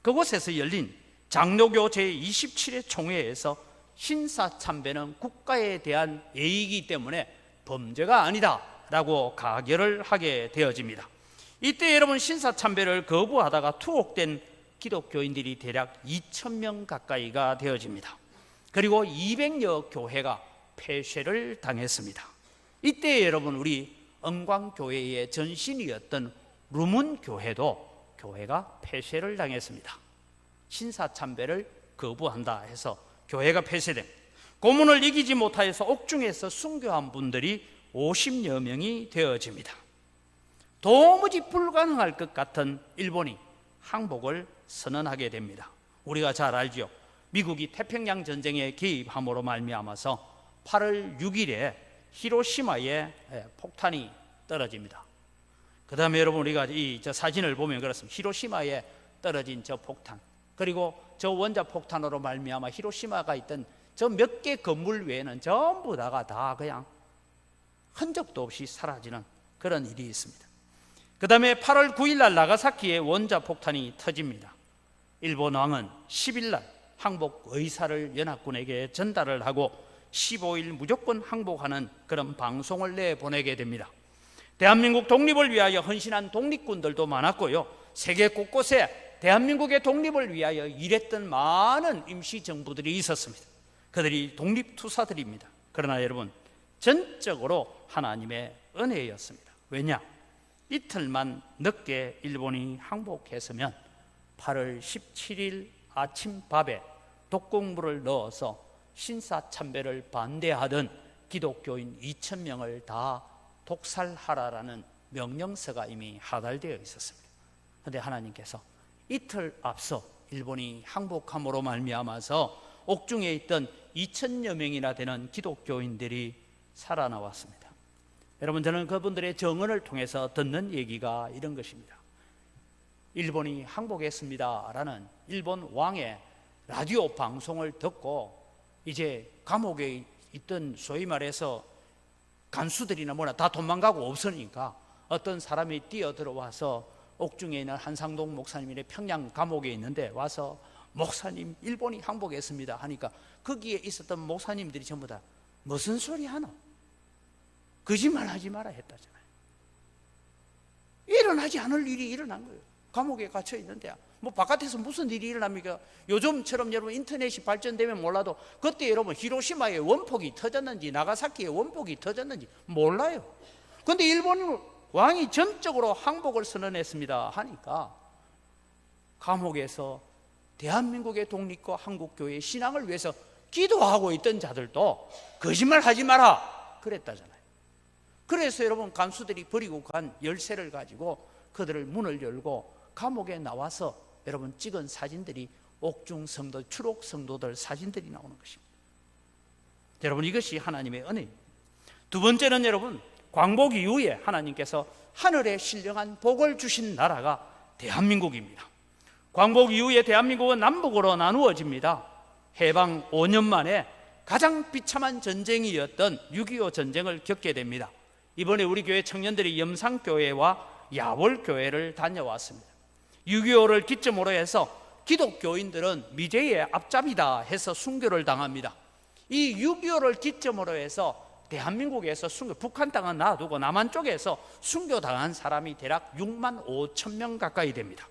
그곳에서 열린 장로교 제27회 총회에서 신사참배는 국가에 대한 예의이기 때문에 범죄가 아니다 라고 가결을 하게 되어집니다. 이때 여러분 신사참배를 거부하다가 투옥된 기독교인들이 대략 2,000명 가까이가 되어집니다. 그리고 200여 교회가 폐쇄를 당했습니다. 이때 여러분 우리 은광교회의 전신이었던 루문교회도 교회가 폐쇄를 당했습니다. 신사참배를 거부한다 해서 교회가 폐쇄됨, 고문을 이기지 못하여서 옥중에서 순교한 분들이 50여 명이 되어집니다. 도무지 불가능할 것 같은 일본이 항복을 선언하게 됩니다. 우리가 잘 알죠. 미국이 태평양 전쟁에 개입함으로 말미암아서 8월 6일에 히로시마에 폭탄이 떨어집니다. 그 다음에 여러분 우리가 저 사진을 보면 그렇습니다. 히로시마에 떨어진 저 폭탄, 그리고 저 원자 폭탄으로 말미암아 히로시마가 있던 저 몇 개 건물 외에는 전부 다 그냥 흔적도 없이 사라지는 그런 일이 있습니다. 그 다음에 8월 9일 날 나가사키에 원자 폭탄이 터집니다. 일본 왕은 10일 날 항복 의사를 연합군에게 전달을 하고 15일 무조건 항복하는 그런 방송을 내보내게 됩니다. 대한민국 독립을 위하여 헌신한 독립군들도 많았고요, 세계 곳곳에 대한민국의 독립을 위하여 일했던 많은 임시정부들이 있었습니다. 그들이 독립투사들입니다. 그러나 여러분 전적으로 하나님의 은혜였습니다. 왜냐? 이틀만 늦게 일본이 항복했으면 8월 17일 아침밥에 독극물을 넣어서 신사참배를 반대하던 기독교인 2,000명을 다 독살하라라는 명령서가 이미 하달되어 있었습니다. 그런데 하나님께서 이틀 앞서 일본이 항복함으로 말미암아서 옥중에 있던 2,000여 명이나 되는 기독교인들이 살아나왔습니다. 여러분 저는 그분들의 증언을 통해서 듣는 얘기가 이런 것입니다. 일본이 항복했습니다 라는 일본 왕의 라디오 방송을 듣고 이제 감옥에 있던 소위 말해서 간수들이나 뭐나 다 도망가고 없으니까 어떤 사람이 뛰어들어와서 옥중에 있는 한상동 목사님이 평양 감옥에 있는데 와서 목사님 일본이 항복했습니다 하니까 거기에 있었던 목사님들이 전부 다 무슨 소리 하노? 거짓말하지 마라 했다잖아요. 일어나지 않을 일이 일어난 거예요. 감옥에 갇혀 있는데 뭐 바깥에서 무슨 일이 일어납니까? 요즘처럼 여러분 인터넷이 발전되면 몰라도 그때 여러분 히로시마에 원폭이 터졌는지 나가사키에 원폭이 터졌는지 몰라요. 그런데 일본 왕이 전적으로 항복을 선언했습니다 하니까 감옥에서 대한민국의 독립과 한국교회의 신앙을 위해서 기도하고 있던 자들도 거짓말하지 마라 그랬다잖아요. 그래서 여러분 간수들이 버리고 간 열쇠를 가지고 그들을 문을 열고 감옥에 나와서 여러분 찍은 사진들이 옥중 성도, 추록 성도들 사진들이 나오는 것입니다. 여러분 이것이 하나님의 은혜입니다. 두 번째는 여러분 광복 이후에 하나님께서 하늘에 신령한 복을 주신 나라가 대한민국입니다. 광복 이후에 대한민국은 남북으로 나누어집니다. 해방 5년 만에 가장 비참한 전쟁이었던 6.25 전쟁을 겪게 됩니다. 이번에 우리 교회 청년들이 염산교회와 야월교회를 다녀왔습니다. 6.25를 기점으로 해서 기독교인들은 미제의 앞잡이다 해서 순교를 당합니다. 이 6.25를 기점으로 해서 대한민국에서 북한 땅은 놔두고 남한 쪽에서 순교당한 사람이 대략 6만 5천 명 가까이 됩니다.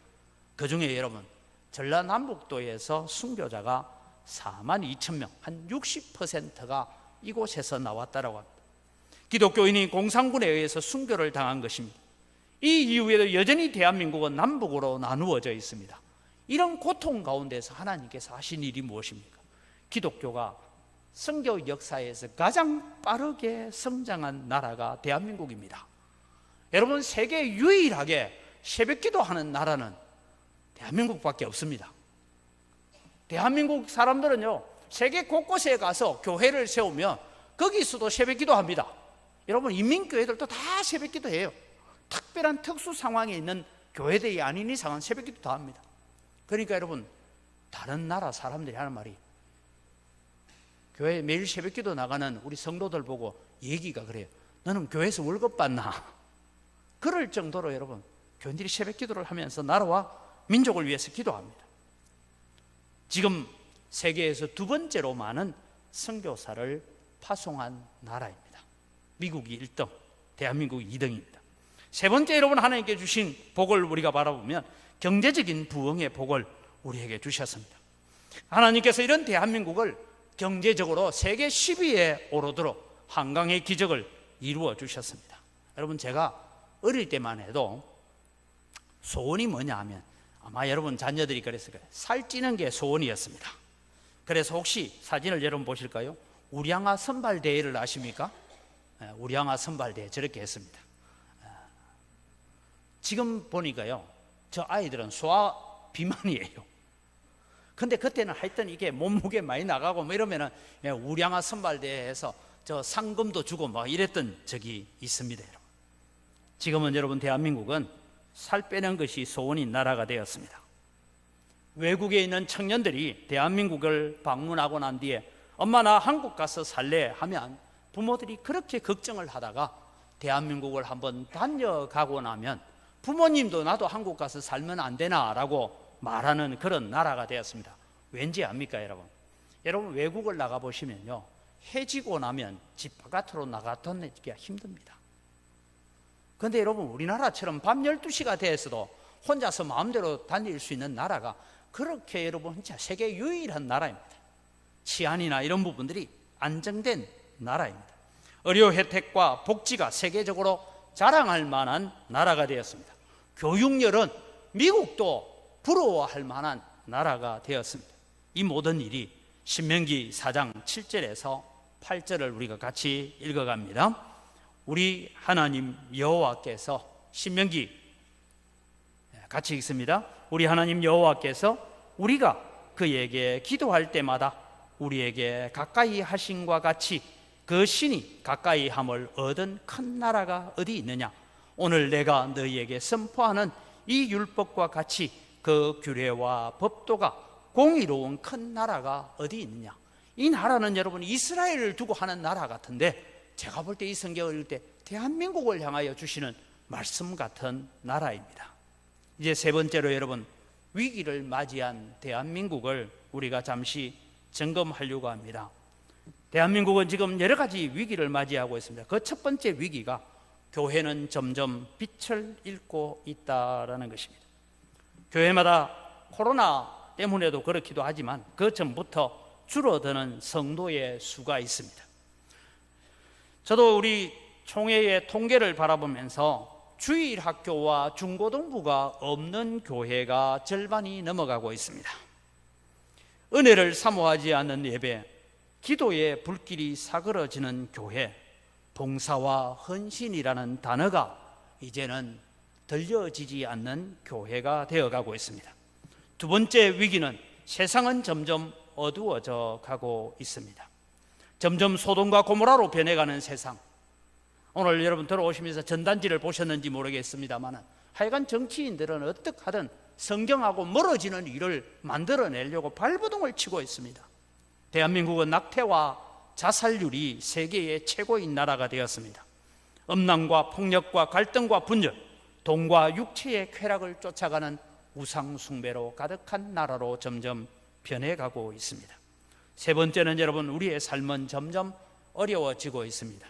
그 중에 여러분 전라남북도에서 순교자가 4만 2천 명, 한 60%가 이곳에서 나왔다라고 합니다. 기독교인이 공산군에 의해서 순교를 당한 것입니다. 이 이후에도 여전히 대한민국은 남북으로 나누어져 있습니다. 이런 고통 가운데서 하나님께서 하신 일이 무엇입니까? 기독교가 선교 역사에서 가장 빠르게 성장한 나라가 대한민국입니다. 여러분, 세계 유일하게 새벽기도 하는 나라는 대한민국밖에 없습니다. 대한민국 사람들은요, 세계 곳곳에 가서 교회를 세우면 거기서도 새벽기도 합니다. 여러분, 인민교회들도 다 새벽기도 해요. 특별한 특수 상황에 있는 교회들이 아닌 이상은 새벽기도 다 합니다. 그러니까 여러분, 다른 나라 사람들이 하는 말이, 교회 매일 새벽기도 나가는 우리 성도들 보고 얘기가 그래요. 너는 교회에서 월급 받나? 그럴 정도로 여러분, 교인들이 새벽기도를 하면서 나라와 민족을 위해서 기도합니다. 지금 세계에서 두 번째로 많은 선교사를 파송한 나라입니다. 미국이 1등, 대한민국이 2등입니다. 세 번째, 여러분, 하나님께 주신 복을 우리가 바라보면 경제적인 부흥의 복을 우리에게 주셨습니다. 하나님께서 이런 대한민국을 경제적으로 세계 10위에 오르도록 한강의 기적을 이루어 주셨습니다. 여러분, 제가 어릴 때만 해도 소원이 뭐냐 하면 아마 여러분 자녀들이 그랬을 거예요. 살찌는 게 소원이었습니다. 그래서 혹시 사진을 여러분 보실까요? 우량아 선발대회를 아십니까? 우량아 선발대회 저렇게 했습니다. 지금 보니까요, 저 아이들은 소아 비만이에요. 근데 그때는 하여튼 이게 몸무게 많이 나가고 뭐 이러면은 우량아 선발대회에서 저 상금도 주고 막 이랬던 적이 있습니다. 여러분. 지금은 여러분 대한민국은 살 빼는 것이 소원인 나라가 되었습니다. 외국에 있는 청년들이 대한민국을 방문하고 난 뒤에 엄마 나 한국 가서 살래 하면 부모들이 그렇게 걱정을 하다가 대한민국을 한번 다녀가고 나면 부모님도 나도 한국 가서 살면 안 되나 라고 말하는 그런 나라가 되었습니다. 왠지 압니까 여러분? 여러분, 외국을 나가보시면요, 해지고 나면 집 바깥으로 나가기가 힘듭니다. 그런데 여러분, 우리나라처럼 밤 12시가 되어서도 혼자서 마음대로 다닐 수 있는 나라가 그렇게 여러분 진짜 세계 유일한 나라입니다. 치안이나 이런 부분들이 안정된 나라입니다. 의료 혜택과 복지가 세계적으로 자랑할 만한 나라가 되었습니다. 교육열은 미국도 부러워할 만한 나라가 되었습니다. 이 모든 일이 신명기 4장 7절에서 8절을 우리가 같이 읽어갑니다. 우리 하나님 여호와께서, 신명기 같이 읽습니다. 우리 하나님 여호와께서 우리가 그에게 기도할 때마다 우리에게 가까이 하심과 같이 그 신이 가까이 함을 얻은 큰 나라가 어디 있느냐? 오늘 내가 너희에게 선포하는 이 율법과 같이 그 규례와 법도가 공의로운 큰 나라가 어디 있느냐? 이 나라는 여러분 이스라엘을 두고 하는 나라 같은데, 제가 볼 때 이 성경을 읽을 때 대한민국을 향하여 주시는 말씀 같은 나라입니다. 이제 세 번째로 여러분, 위기를 맞이한 대한민국을 우리가 잠시 점검하려고 합니다. 대한민국은 지금 여러 가지 위기를 맞이하고 있습니다. 그 첫 번째 위기가 교회는 점점 빛을 잃고 있다라는 것입니다. 교회마다 코로나 때문에도 그렇기도 하지만 그 전부터 줄어드는 성도의 수가 있습니다. 저도 우리 총회의 통계를 바라보면서 주일학교와 중고등부가 없는 교회가 절반이 넘어가고 있습니다. 은혜를 사모하지 않는 예배, 기도의 불길이 사그러지는 교회, 봉사와 헌신이라는 단어가 이제는 들려지지 않는 교회가 되어가고 있습니다. 두 번째 위기는 세상은 점점 어두워져 가고 있습니다. 점점 소돔과 고모라로 변해가는 세상. 오늘 여러분 들어오시면서 전단지를 보셨는지 모르겠습니다만 하여간 정치인들은 어떻게 하든 성경하고 멀어지는 일을 만들어내려고 발버둥을 치고 있습니다. 대한민국은 낙태와 자살률이 세계의 최고인 나라가 되었습니다. 음란과 폭력과 갈등과 분열, 돈과 육체의 쾌락을 쫓아가는 우상 숭배로 가득한 나라로 점점 변해가고 있습니다. 세 번째는 여러분, 우리의 삶은 점점 어려워지고 있습니다.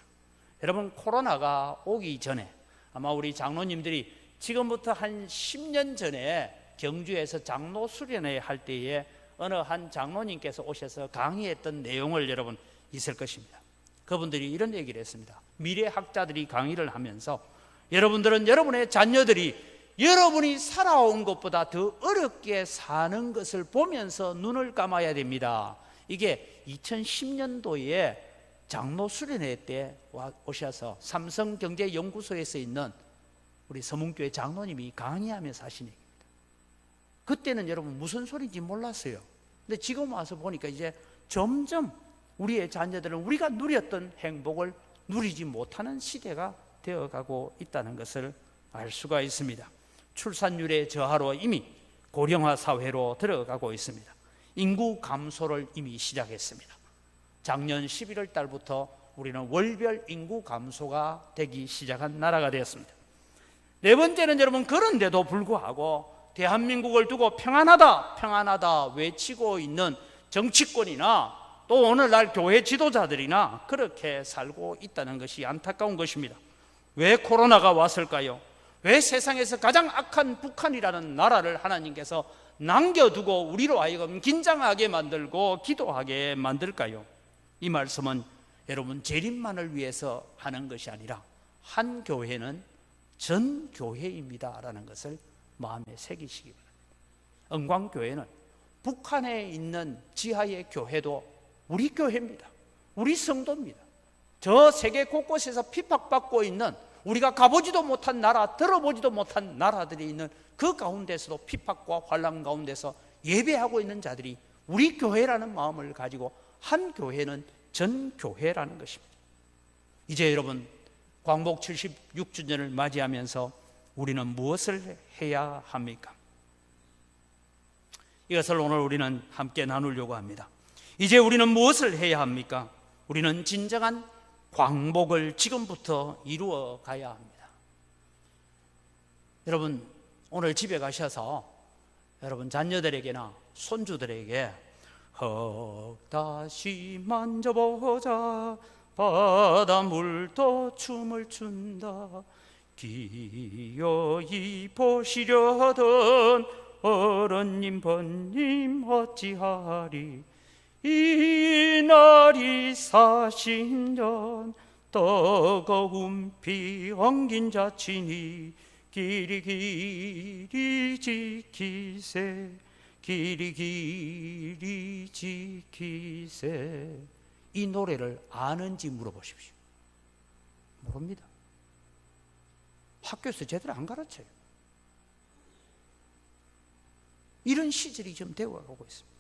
여러분, 코로나가 오기 전에 아마 우리 장로님들이 지금부터 한 10년 전에 경주에서 장로 수련회 할 때에 어느 한 장로님께서 오셔서 강의했던 내용을 여러분 있을 것입니다. 그분들이 이런 얘기를 했습니다. 미래학자들이 강의를 하면서 여러분들은 여러분의 자녀들이 여러분이 살아온 것보다 더 어렵게 사는 것을 보면서 눈을 감아야 됩니다. 이게 2010년도에 장로 수련회 때 오셔서 삼성경제연구소에서 있는 우리 서문교회 장로님이 강의하면서 하신 얘기입니다. 그때는 여러분 무슨 소리인지 몰랐어요. 근데 지금 와서 보니까 이제 점점 우리의 자녀들은 우리가 누렸던 행복을 누리지 못하는 시대가 되어가고 있다는 것을 알 수가 있습니다. 출산율의 저하로 이미 고령화 사회로 들어가고 있습니다. 인구 감소를 이미 시작했습니다. 작년 11월 달부터 우리는 월별 인구 감소가 되기 시작한 나라가 되었습니다. 네 번째는 여러분, 그런데도 불구하고 대한민국을 두고 평안하다 평안하다 외치고 있는 정치권이나 또 오늘날 교회 지도자들이나 그렇게 살고 있다는 것이 안타까운 것입니다. 왜 코로나가 왔을까요? 왜 세상에서 가장 악한 북한이라는 나라를 하나님께서 남겨두고 우리로 하여금 긴장하게 만들고 기도하게 만들까요? 이 말씀은 여러분 재림만을 위해서 하는 것이 아니라 한 교회는 전 교회입니다 라는 것을 마음에 새기시기 바랍니다. 은광교회는 북한에 있는 지하의 교회도 우리 교회입니다. 우리 성도입니다. 저 세계 곳곳에서 핍박받고 있는 우리가 가보지도 못한 나라, 들어보지도 못한 나라들이 있는 그 가운데서도 핍박과 환난 가운데서 예배하고 있는 자들이 우리 교회라는 마음을 가지고 한 교회는 전 교회라는 것입니다. 이제 여러분, 광복 76주년을 맞이하면서 우리는 무엇을 해야 합니까? 이것을 오늘 우리는 함께 나누려고 합니다. 이제 우리는 무엇을 해야 합니까? 우리는 진정한 광복을 지금부터 이루어 가야 합니다. 여러분, 오늘 집에 가셔서 여러분 자녀들에게나 손주들에게 다시 만져보자, 바닷물도 춤을 춘다, 기어이 보시려던 어른님 번님 어찌하리, 이 날이 40년 뜨거운 피 엉긴 자치니 길이 길이 지키세, 길이 길이 지키세. 이 노래를 아는지 물어보십시오. 모릅니다. 학교에서 제대로 안 가르쳐요. 이런 시절이 지금 되어가고 있습니다.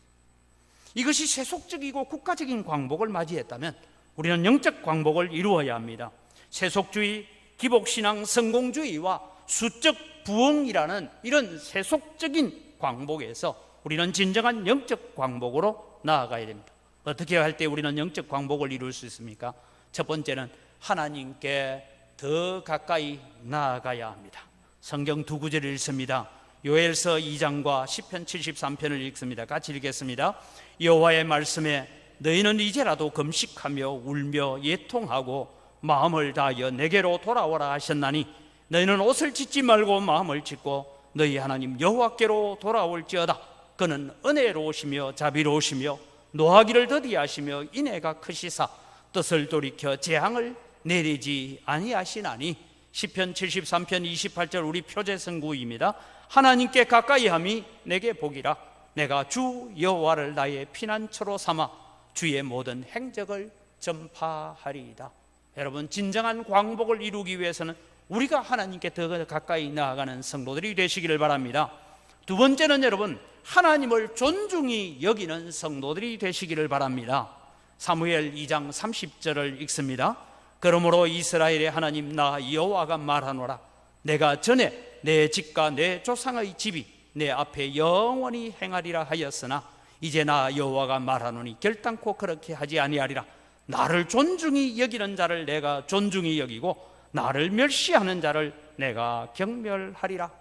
이것이 세속적이고 국가적인 광복을 맞이했다면 우리는 영적 광복을 이루어야 합니다. 세속주의, 기복신앙, 성공주의와 수적 부흥이라는 이런 세속적인 광복에서 우리는 진정한 영적 광복으로 나아가야 됩니다. 어떻게 할 때 우리는 영적 광복을 이룰 수 있습니까? 첫 번째는 하나님께 더 가까이 나아가야 합니다. 성경 두 구절을 읽습니다. 요엘서 2장과 시편 73편을 읽습니다. 같이 읽겠습니다. 여호와의 말씀에 너희는 이제라도 금식하며 울며 예통하고 마음을 다하여 내게로 돌아오라 하셨나니 너희는 옷을 찢지 말고 마음을 찢고 너희 하나님 여호와께로 돌아올지어다. 그는 은혜로우시며 자비로우시며 노하기를 더디하시며 인애가 크시사 뜻을 돌이켜 재앙을 내리지 아니하시나니. 시편 73편 28절 우리 표제성구입니다. 하나님께 가까이함이 내게 복이라. 내가 주 여호와를 나의 피난처로 삼아 주의 모든 행적을 전파하리이다. 여러분, 진정한 광복을 이루기 위해서는 우리가 하나님께 더 가까이 나아가는 성도들이 되시기를 바랍니다. 두 번째는 여러분, 하나님을 존중히 여기는 성도들이 되시기를 바랍니다. 사무엘 2장 30절을 읽습니다. 그러므로 이스라엘의 하나님 나 여호와가 말하노라. 내가 전에 내 집과 내 조상의 집이 내 앞에 영원히 행하리라 하였으나 이제 나 여호와가 말하노니 결단코 그렇게 하지 아니하리라. 나를 존중히 여기는 자를 내가 존중히 여기고 나를 멸시하는 자를 내가 경멸하리라.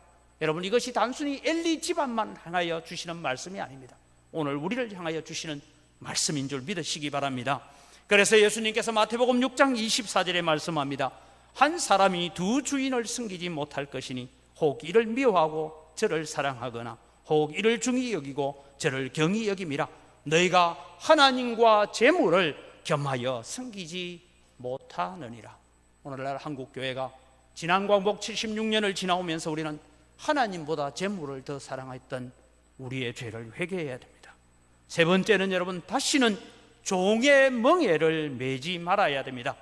여러분, 이것이 단순히 엘리 집안만 향하여 주시는 말씀이 아닙니다. 오늘 우리를 향하여 주시는 말씀인 줄 믿으시기 바랍니다. 그래서 예수님께서 마태복음 6장 24절에 말씀합니다. 한 사람이 두 주인을 섬기지 못할 것이니 혹 이를 미워하고 저를 사랑하거나 혹 이를 중히 여기고 저를 경히 여김이라. 너희가 하나님과 재물을 겸하여 섬기지 못하느니라. 오늘날 한국교회가 지난 광복 76년을 지나오면서 우리는 하나님보다 재물을 더 사랑했던 우리의 죄를 회개해야 됩니다. 세 번째는 여러분, 다시는 종의 멍에를 매지 말아야 됩니다.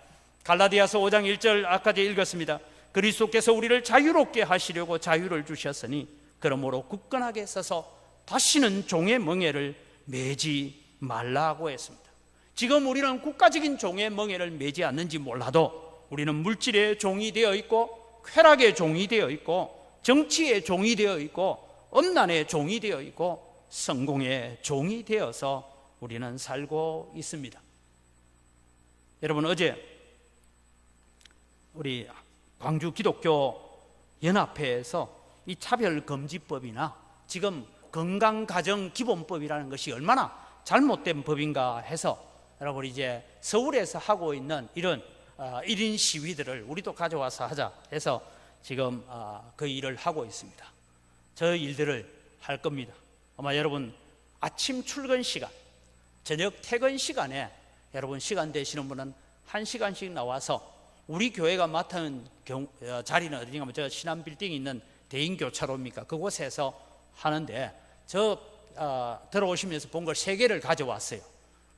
갈라디아서 5장 1절 아까 읽었습니다. 그리스도께서 우리를 자유롭게 하시려고 자유를 주셨으니 그러므로 굳건하게 서서 다시는 종의 멍에를 매지 말라고 했습니다. 지금 우리는 국가적인 종의 멍에를 매지 않는지 몰라도 우리는 물질의 종이 되어 있고 쾌락의 종이 되어 있고 정치의 종이 되어 있고 엄난의 종이 되어 있고 성공의 종이 되어서 우리는 살고 있습니다. 여러분, 어제 우리 광주 기독교 연합회에서 이 차별금지법이나 지금 건강가정기본법이라는 것이 얼마나 잘못된 법인가 해서 여러분 이제 서울에서 하고 있는 이런 1인 시위들을 우리도 가져와서 하자 해서 지금 그 일을 하고 있습니다. 저 일들을 할 겁니다. 아마 여러분 아침 출근 시간, 저녁 퇴근 시간에 여러분 시간 되시는 분은 1시간씩 나와서 우리 교회가 맡은 자리는 어디인가 하면 저 신안 빌딩이 있는 대인교차로입니까? 그곳에서 하는데 저 들어오시면서 본 걸 3개를 가져왔어요.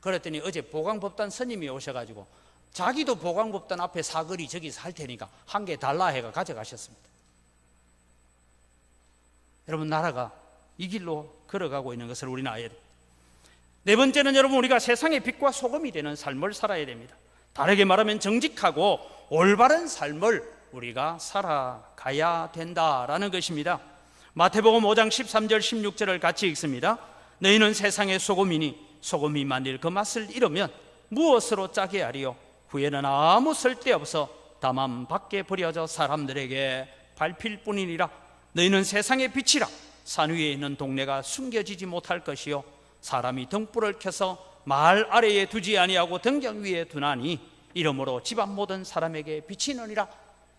그랬더니 어제 보광법단 스님이 오셔가지고 자기도 보광법단 앞에 사거리 저기서 할 테니까 1개 달라 해가 가져가셨습니다. 여러분, 나라가 이 길로 걸어가고 있는 것을 우리는 알아야 됩니다. 네 번째는 여러분, 우리가 세상의 빛과 소금이 되는 삶을 살아야 됩니다. 다르게 말하면 정직하고 올바른 삶을 우리가 살아가야 된다라는 것입니다. 마태복음 5장 13절 16절을 같이 읽습니다. 너희는 세상의 소금이니 소금이 만일 그 맛을 잃으면 무엇으로 짜게 하리요? 후에는 아무 쓸데없어 다만 밖에 버려져 사람들에게 밟힐 뿐이니라. 너희는 세상의 빛이라. 산 위에 있는 동네가 숨겨지지 못할 것이요 사람이 등불을 켜서 마을 아래에 두지 아니하고 등경 위에 두나니 이러므로 집안 모든 사람에게 비치느니라.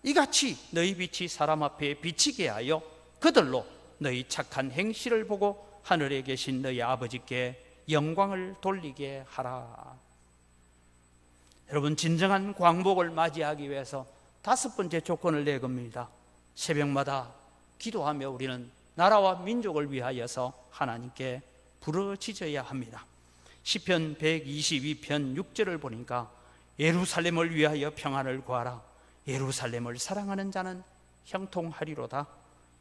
이같이 너희 빛이 사람 앞에 비치게 하여 그들로 너희 착한 행실을 보고 하늘에 계신 너희 아버지께 영광을 돌리게 하라. 여러분, 진정한 광복을 맞이하기 위해서 5번째 조건을 내겁니다. 새벽마다 기도하며 우리는 나라와 민족을 위하여서 하나님께 부르짖어야 합니다. 시편 122편 6절을 보니까 예루살렘을 위하여 평안을 구하라. 예루살렘을 사랑하는 자는 형통하리로다.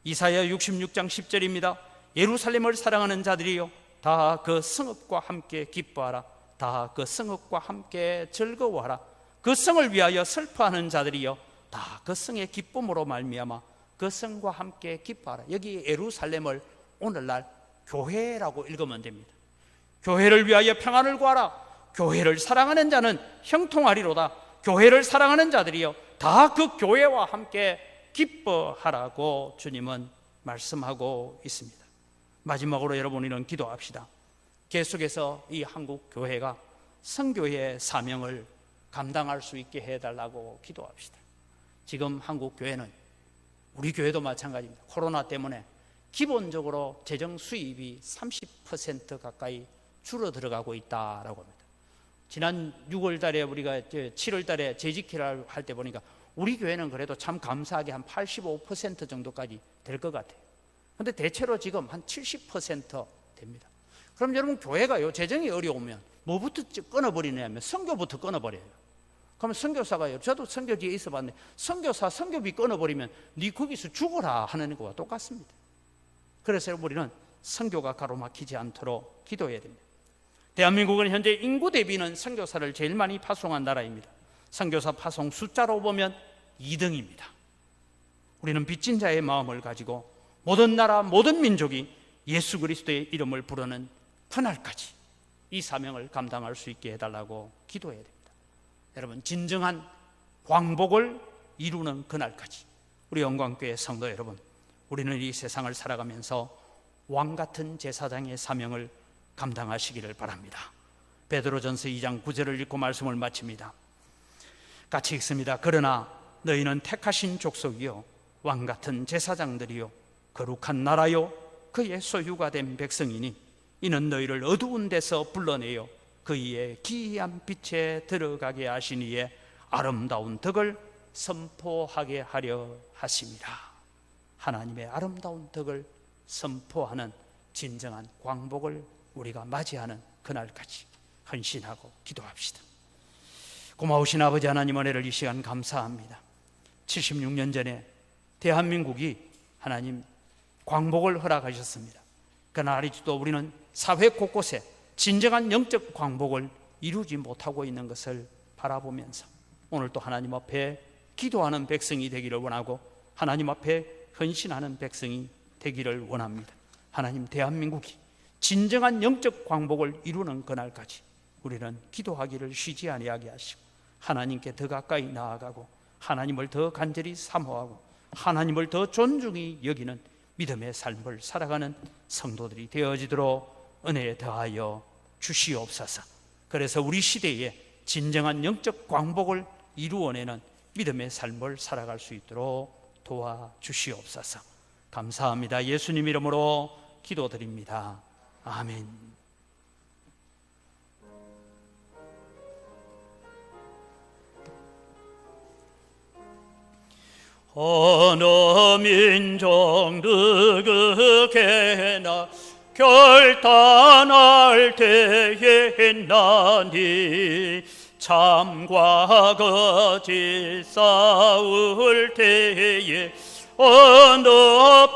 이사야 66장 10절입니다. 예루살렘을 사랑하는 자들이요 다 그 성읍과 함께 기뻐하라. 다 그 성읍과 함께 즐거워하라. 그 성을 위하여 슬퍼하는 자들이요 다 그 성의 기쁨으로 말미암아 그 성과 함께 기뻐하라. 여기 예루살렘을 오늘날 교회라고 읽으면 됩니다. 교회를 위하여 평안을 구하라. 교회를 사랑하는 자는 형통하리로다. 교회를 사랑하는 자들이요 다 그 교회와 함께 기뻐하라고 주님은 말씀하고 있습니다. 마지막으로 여러분, 우리는 기도합시다. 계속해서 이 한국 교회가 선교의 사명을 감당할 수 있게 해달라고 기도합시다. 지금 한국 교회는, 우리 교회도 마찬가지입니다. 코로나 때문에 기본적으로 재정 수입이 30% 가까이 줄어들어가고 있다라고 합니다. 지난 6월 달에 우리가 7월 달에 재직회를 할 때 보니까 우리 교회는 그래도 참 감사하게 한 85% 정도까지 될 것 같아요. 그런데 대체로 지금 한 70% 됩니다. 그럼 여러분, 교회가요 재정이 어려우면 뭐부터 끊어버리냐면 선교부터 끊어버려요. 그러면 선교사가요, 저도 선교지에 있어봤는데 선교사 선교비 끊어버리면 네 거기서 죽어라 하는 것과 똑같습니다. 그래서 우리는 선교가 가로막히지 않도록 기도해야 됩니다. 대한민국은 현재 인구 대비는 선교사를 제일 많이 파송한 나라입니다. 선교사 파송 숫자로 보면 2등입니다. 우리는 빚진 자의 마음을 가지고 모든 나라 모든 민족이 예수 그리스도의 이름을 부르는 그날까지 이 사명을 감당할 수 있게 해달라고 기도해야 됩니다. 여러분, 진정한 광복을 이루는 그날까지 우리 영광교회 성도 여러분, 우리는 이 세상을 살아가면서 왕같은 제사장의 사명을 감당하시기를 바랍니다. 베드로전서 2장 9절을 읽고 말씀을 마칩니다. 같이 읽습니다. 그러나 너희는 택하신 족속이요 왕같은 제사장들이요 거룩한 나라요 그의 소유가 된 백성이니 이는 너희를 어두운 데서 불러내어 그의 기이한 빛에 들어가게 하신 이의 아름다운 덕을 선포하게 하려 하심이라. 하나님의 아름다운 덕을 선포하는 진정한 광복을 우리가 맞이하는 그날까지 헌신하고 기도합시다. 고마우신 아버지 하나님, 은혜를 이 시간 감사합니다. 76년 전에 대한민국이 하나님 광복을 허락하셨습니다. 그러나 아직도 우리는 사회 곳곳에 진정한 영적 광복을 이루지 못하고 있는 것을 바라보면서 오늘 또 하나님 앞에 기도하는 백성이 되기를 원하고 하나님 앞에 헌신하는 백성이 되기를 원합니다. 하나님, 대한민국이 진정한 영적 광복을 이루는 그날까지 우리는 기도하기를 쉬지 아니하게 하시고 하나님께 더 가까이 나아가고 하나님을 더 간절히 사모하고 하나님을 더 존중히 여기는 믿음의 삶을 살아가는 성도들이 되어지도록 은혜에 더하여 주시옵소서. 그래서 우리 시대에 진정한 영적 광복을 이루어내는 믿음의 삶을 살아갈 수 있도록 도와주시옵소서. 감사합니다. 예수님 이름으로 기도드립니다. 아멘. 어느 민족 누구게나 결단할 때에 있나니 참과 거짓 싸울 때에 어느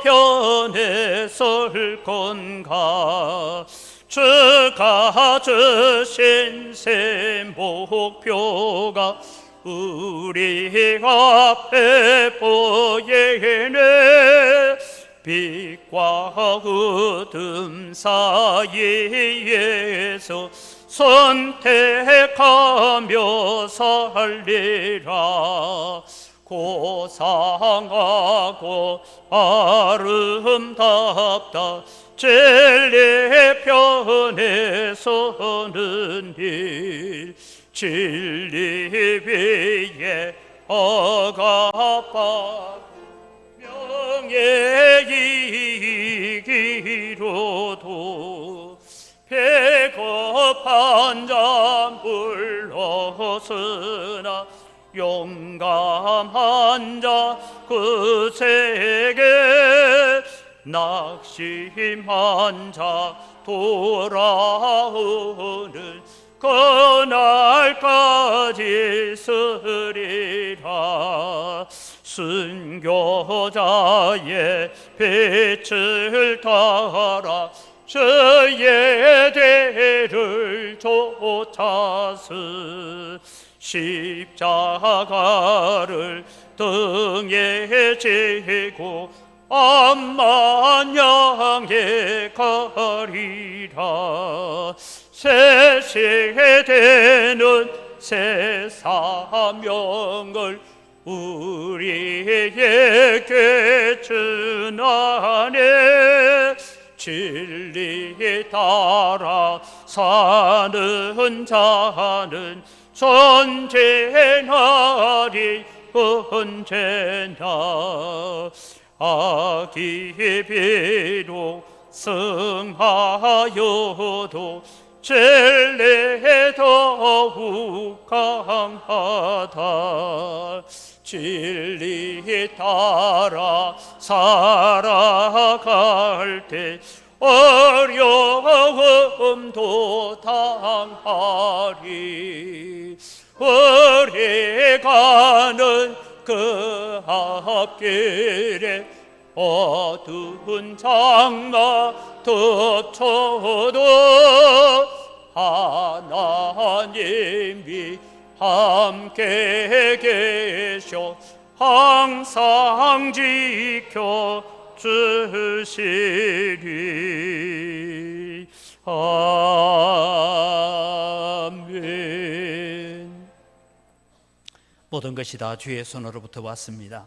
편에 설 건가. 주가 주신 새 목표가 우리 앞에 보이네. 빛과 어둠 사이에서 선택하며 살리라. 고상하고 아름답다 진리 편에 서는 일. 진리 위에 억압받고 명예 이기로도 배고픈 자 불렀으나 용감한 자 그 세계 낙심한 자 돌아오는 그날까지 쓰리라. 순교자의 빛을 따라 주의 대를 쫓아서 십자가를 등에 지고 앞만 향해 가리라. 새 세대는 새 사명을 우리에게 주나네. 진리 따라 사는 자는 존재하리 언제나. 악이 비록 승하여도 진리 더욱 강하다. 진리 따라 살아갈 때 어려움도 당하리. 우리 가는 그 앞길에 어두운 장마 덮쳐도 하나님이 함께 계셔 항상 지켜 주시리. 아멘. 모든 것이 다 주의 손으로부터 왔습니다.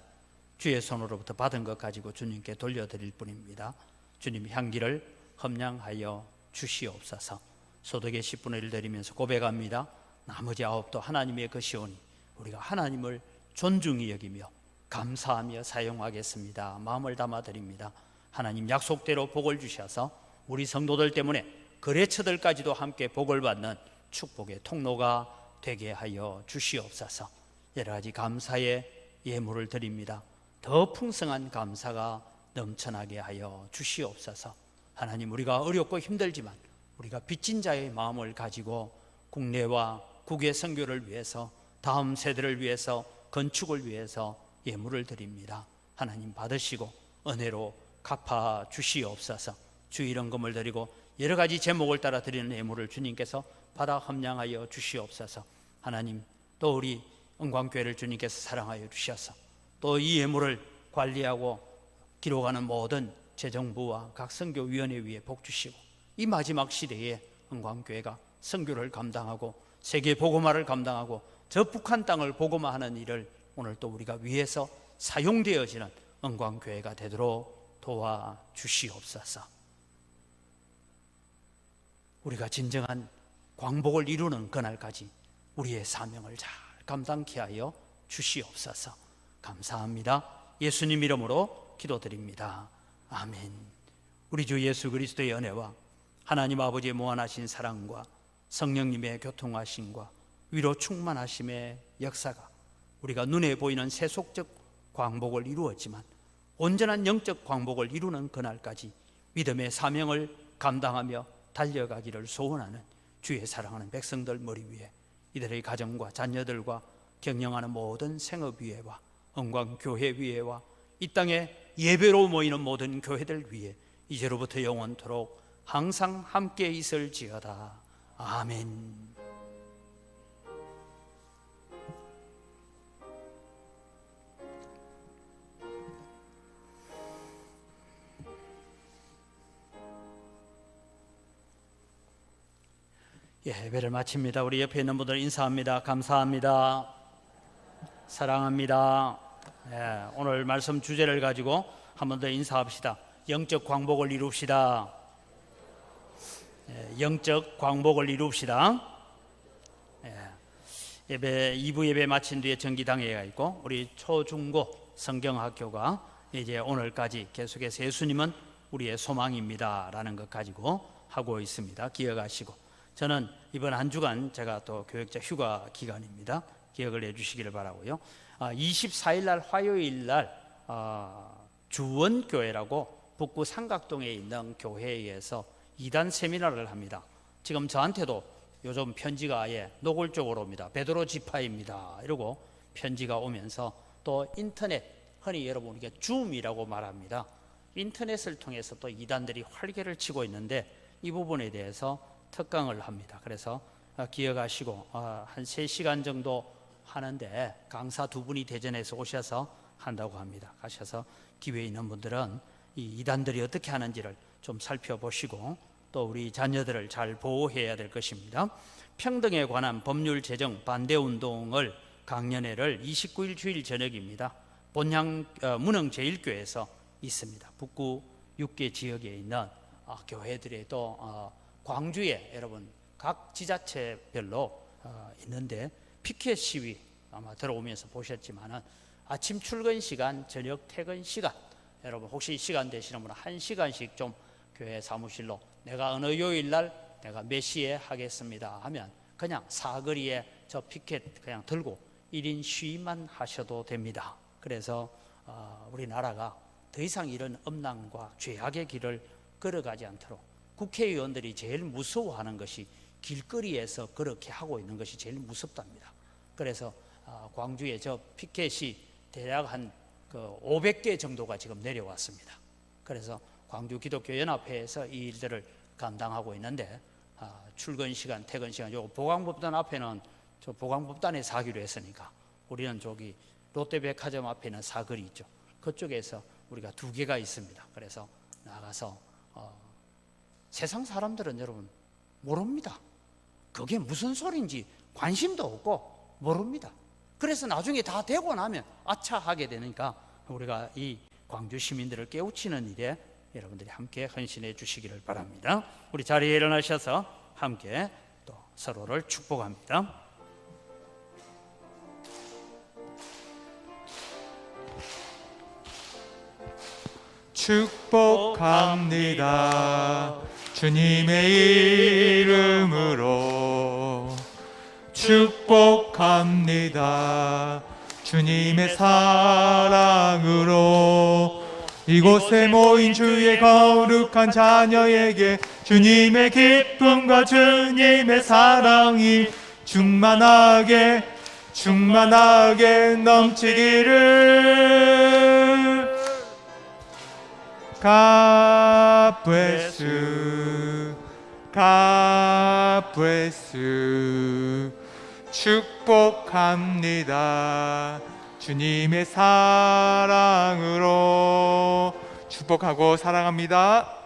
주의 손으로부터 받은 것 가지고 주님께 돌려드릴 뿐입니다. 주님 향기를 험량하여 주시옵소서. 소득의 10분의 1 드리면서 고백합니다. 나머지 9도 하나님의 것이오니 우리가 하나님을 존중히 여기며 감사하며 사용하겠습니다. 마음을 담아 드립니다. 하나님 약속대로 복을 주셔서 우리 성도들 때문에 거래처들까지도 함께 복을 받는 축복의 통로가 되게 하여 주시옵소서. 여러 가지 감사의 예물을 드립니다. 더 풍성한 감사가 넘쳐나게 하여 주시옵소서. 하나님, 우리가 어렵고 힘들지만 우리가 빚진 자의 마음을 가지고 국내와 국외 선교를 위해서, 다음 세대를 위해서, 건축을 위해서 예물을 드립니다. 하나님 받으시고 은혜로 갚아 주시옵소서. 주일헌금을 드리고 여러 가지 제목을 따라 드리는 예물을 주님께서 받아 함량하여 주시옵소서. 하나님, 또 우리 은광교회를 주님께서 사랑하여 주셔서 또 이 예물을 관리하고 기록하는 모든 재정부와 각 선교위원회 위에 복 주시고 이 마지막 시대에 은광교회가 선교를 감당하고 세계 복음화를 감당하고 저 북한 땅을 복음화하는 일을 오늘 또 우리가 위해서 사용되어지는 은광교회가 되도록 도와주시옵소서. 우리가 진정한 광복을 이루는 그날까지 우리의 사명을 잘 감당케 하여 주시옵소서. 감사합니다. 예수님 이름으로 기도드립니다. 아멘. 우리 주 예수 그리스도의 은혜와 하나님 아버지의 무한하신 사랑과 성령님의 교통하심과 위로 충만하심의 역사가 우리가 눈에 보이는 세속적 광복을 이루었지만 온전한 영적 광복을 이루는 그날까지 믿음의 사명을 감당하며 달려가기를 소원하는 주의 사랑하는 백성들 머리 위에, 이들의 가정과 자녀들과 경영하는 모든 생업위회와 은광교회 위회와 이 땅에 예배로 모이는 모든 교회들 위에 이제로부터 영원토록 항상 함께 있을지어다. 아멘. 예배를 마칩니다. 우리 옆에 있는 분들 인사합니다. 감사합니다. 사랑합니다. 오늘 말씀 주제를 가지고 한 번 더 인사합시다. 영적 광복을 이룹시다. 영적 광복을 이룹시다. 예배 2부 예배 마친 뒤에 정기당회가 있고 우리 초중고 성경학교가 이제 오늘까지 계속해서 예수님은 우리의 소망입니다 라는 것 가지고 하고 있습니다. 기억하시고, 저는 이번 한 주간 제가 또 교역자 휴가 기간입니다. 기억을 해주시기를 바라고요. 24일 날 화요일 날 주원교회라고 북구 삼각동에 있는 교회에서 2단 세미나를 합니다. 지금 저한테도 요즘 편지가 아예 노골적으로 옵니다. 베드로 지파입니다 이러고 편지가 오면서, 또 인터넷, 흔히 여러분 우리가 줌이라고 말합니다. 인터넷을 통해서 또 이단들이 활개를 치고 있는데 이 부분에 대해서 특강을 합니다. 그래서 기억하시고 한 3시간 정도 하는데 강사 2분이 대전에서 오셔서 한다고 합니다. 가셔서 기회에 있는 분들은 이 이단들이 어떻게 하는지를 좀 살펴보시고 또 우리 자녀들을 잘 보호해야 될 것입니다. 평등에 관한 법률 제정 반대운동을 강연회를 29일 주일 저녁입니다. 본향 문흥제일교회에서 있습니다. 북구 6개 지역에 있는 교회들이 또 광주에 여러분 각 지자체별로 있는데 피켓 시위 아마 들어오면서 보셨지만은 아침 출근 시간, 저녁 퇴근 시간, 여러분 혹시 시간 되시는 분은 1시간씩 좀 교회 사무실로 내가 어느 요일 날 내가 몇 시에 하겠습니다 하면 그냥 사거리에 저 피켓 그냥 들고 1인 시위만 하셔도 됩니다. 그래서 우리나라가 더 이상 이런 음란과 죄악의 길을 걸어가지 않도록 국회의원들이 제일 무서워하는 것이 길거리에서 그렇게 하고 있는 것이 제일 무섭답니다. 그래서 광주에 저 피켓이 대략 한 500개 정도가 지금 내려왔습니다. 그래서 광주 기독교 연합회에서 이 일들을 감당하고 있는데 출근 시간, 퇴근 시간, 요 보광법단 앞에는 저 보광법단에서 하기로 했으니까 우리는 저기 롯데백화점 앞에는 사거리 있죠. 그쪽에서 우리가 2개가 있습니다. 그래서 나가서 세상 사람들은 여러분 모릅니다. 그게 무슨 소리인지 관심도 없고 모릅니다. 그래서 나중에 다 되고 나면 아차 하게 되니까 우리가 이 광주 시민들을 깨우치는 일에 여러분들이 함께 헌신해 주시기를 바랍니다. 우리 자리에 일어나셔서 함께 또 서로를 축복합니다. 축복합니다. 주님의 이름으로 축복합니다. 주님의 사랑으로 이곳에 모인 주의 거룩한 자녀에게 주님의 기쁨과 주님의 사랑이 충만하게 넘치기를. God bless you. God bless you. 축복합니다. 주님의 사랑으로 축복하고 사랑합니다.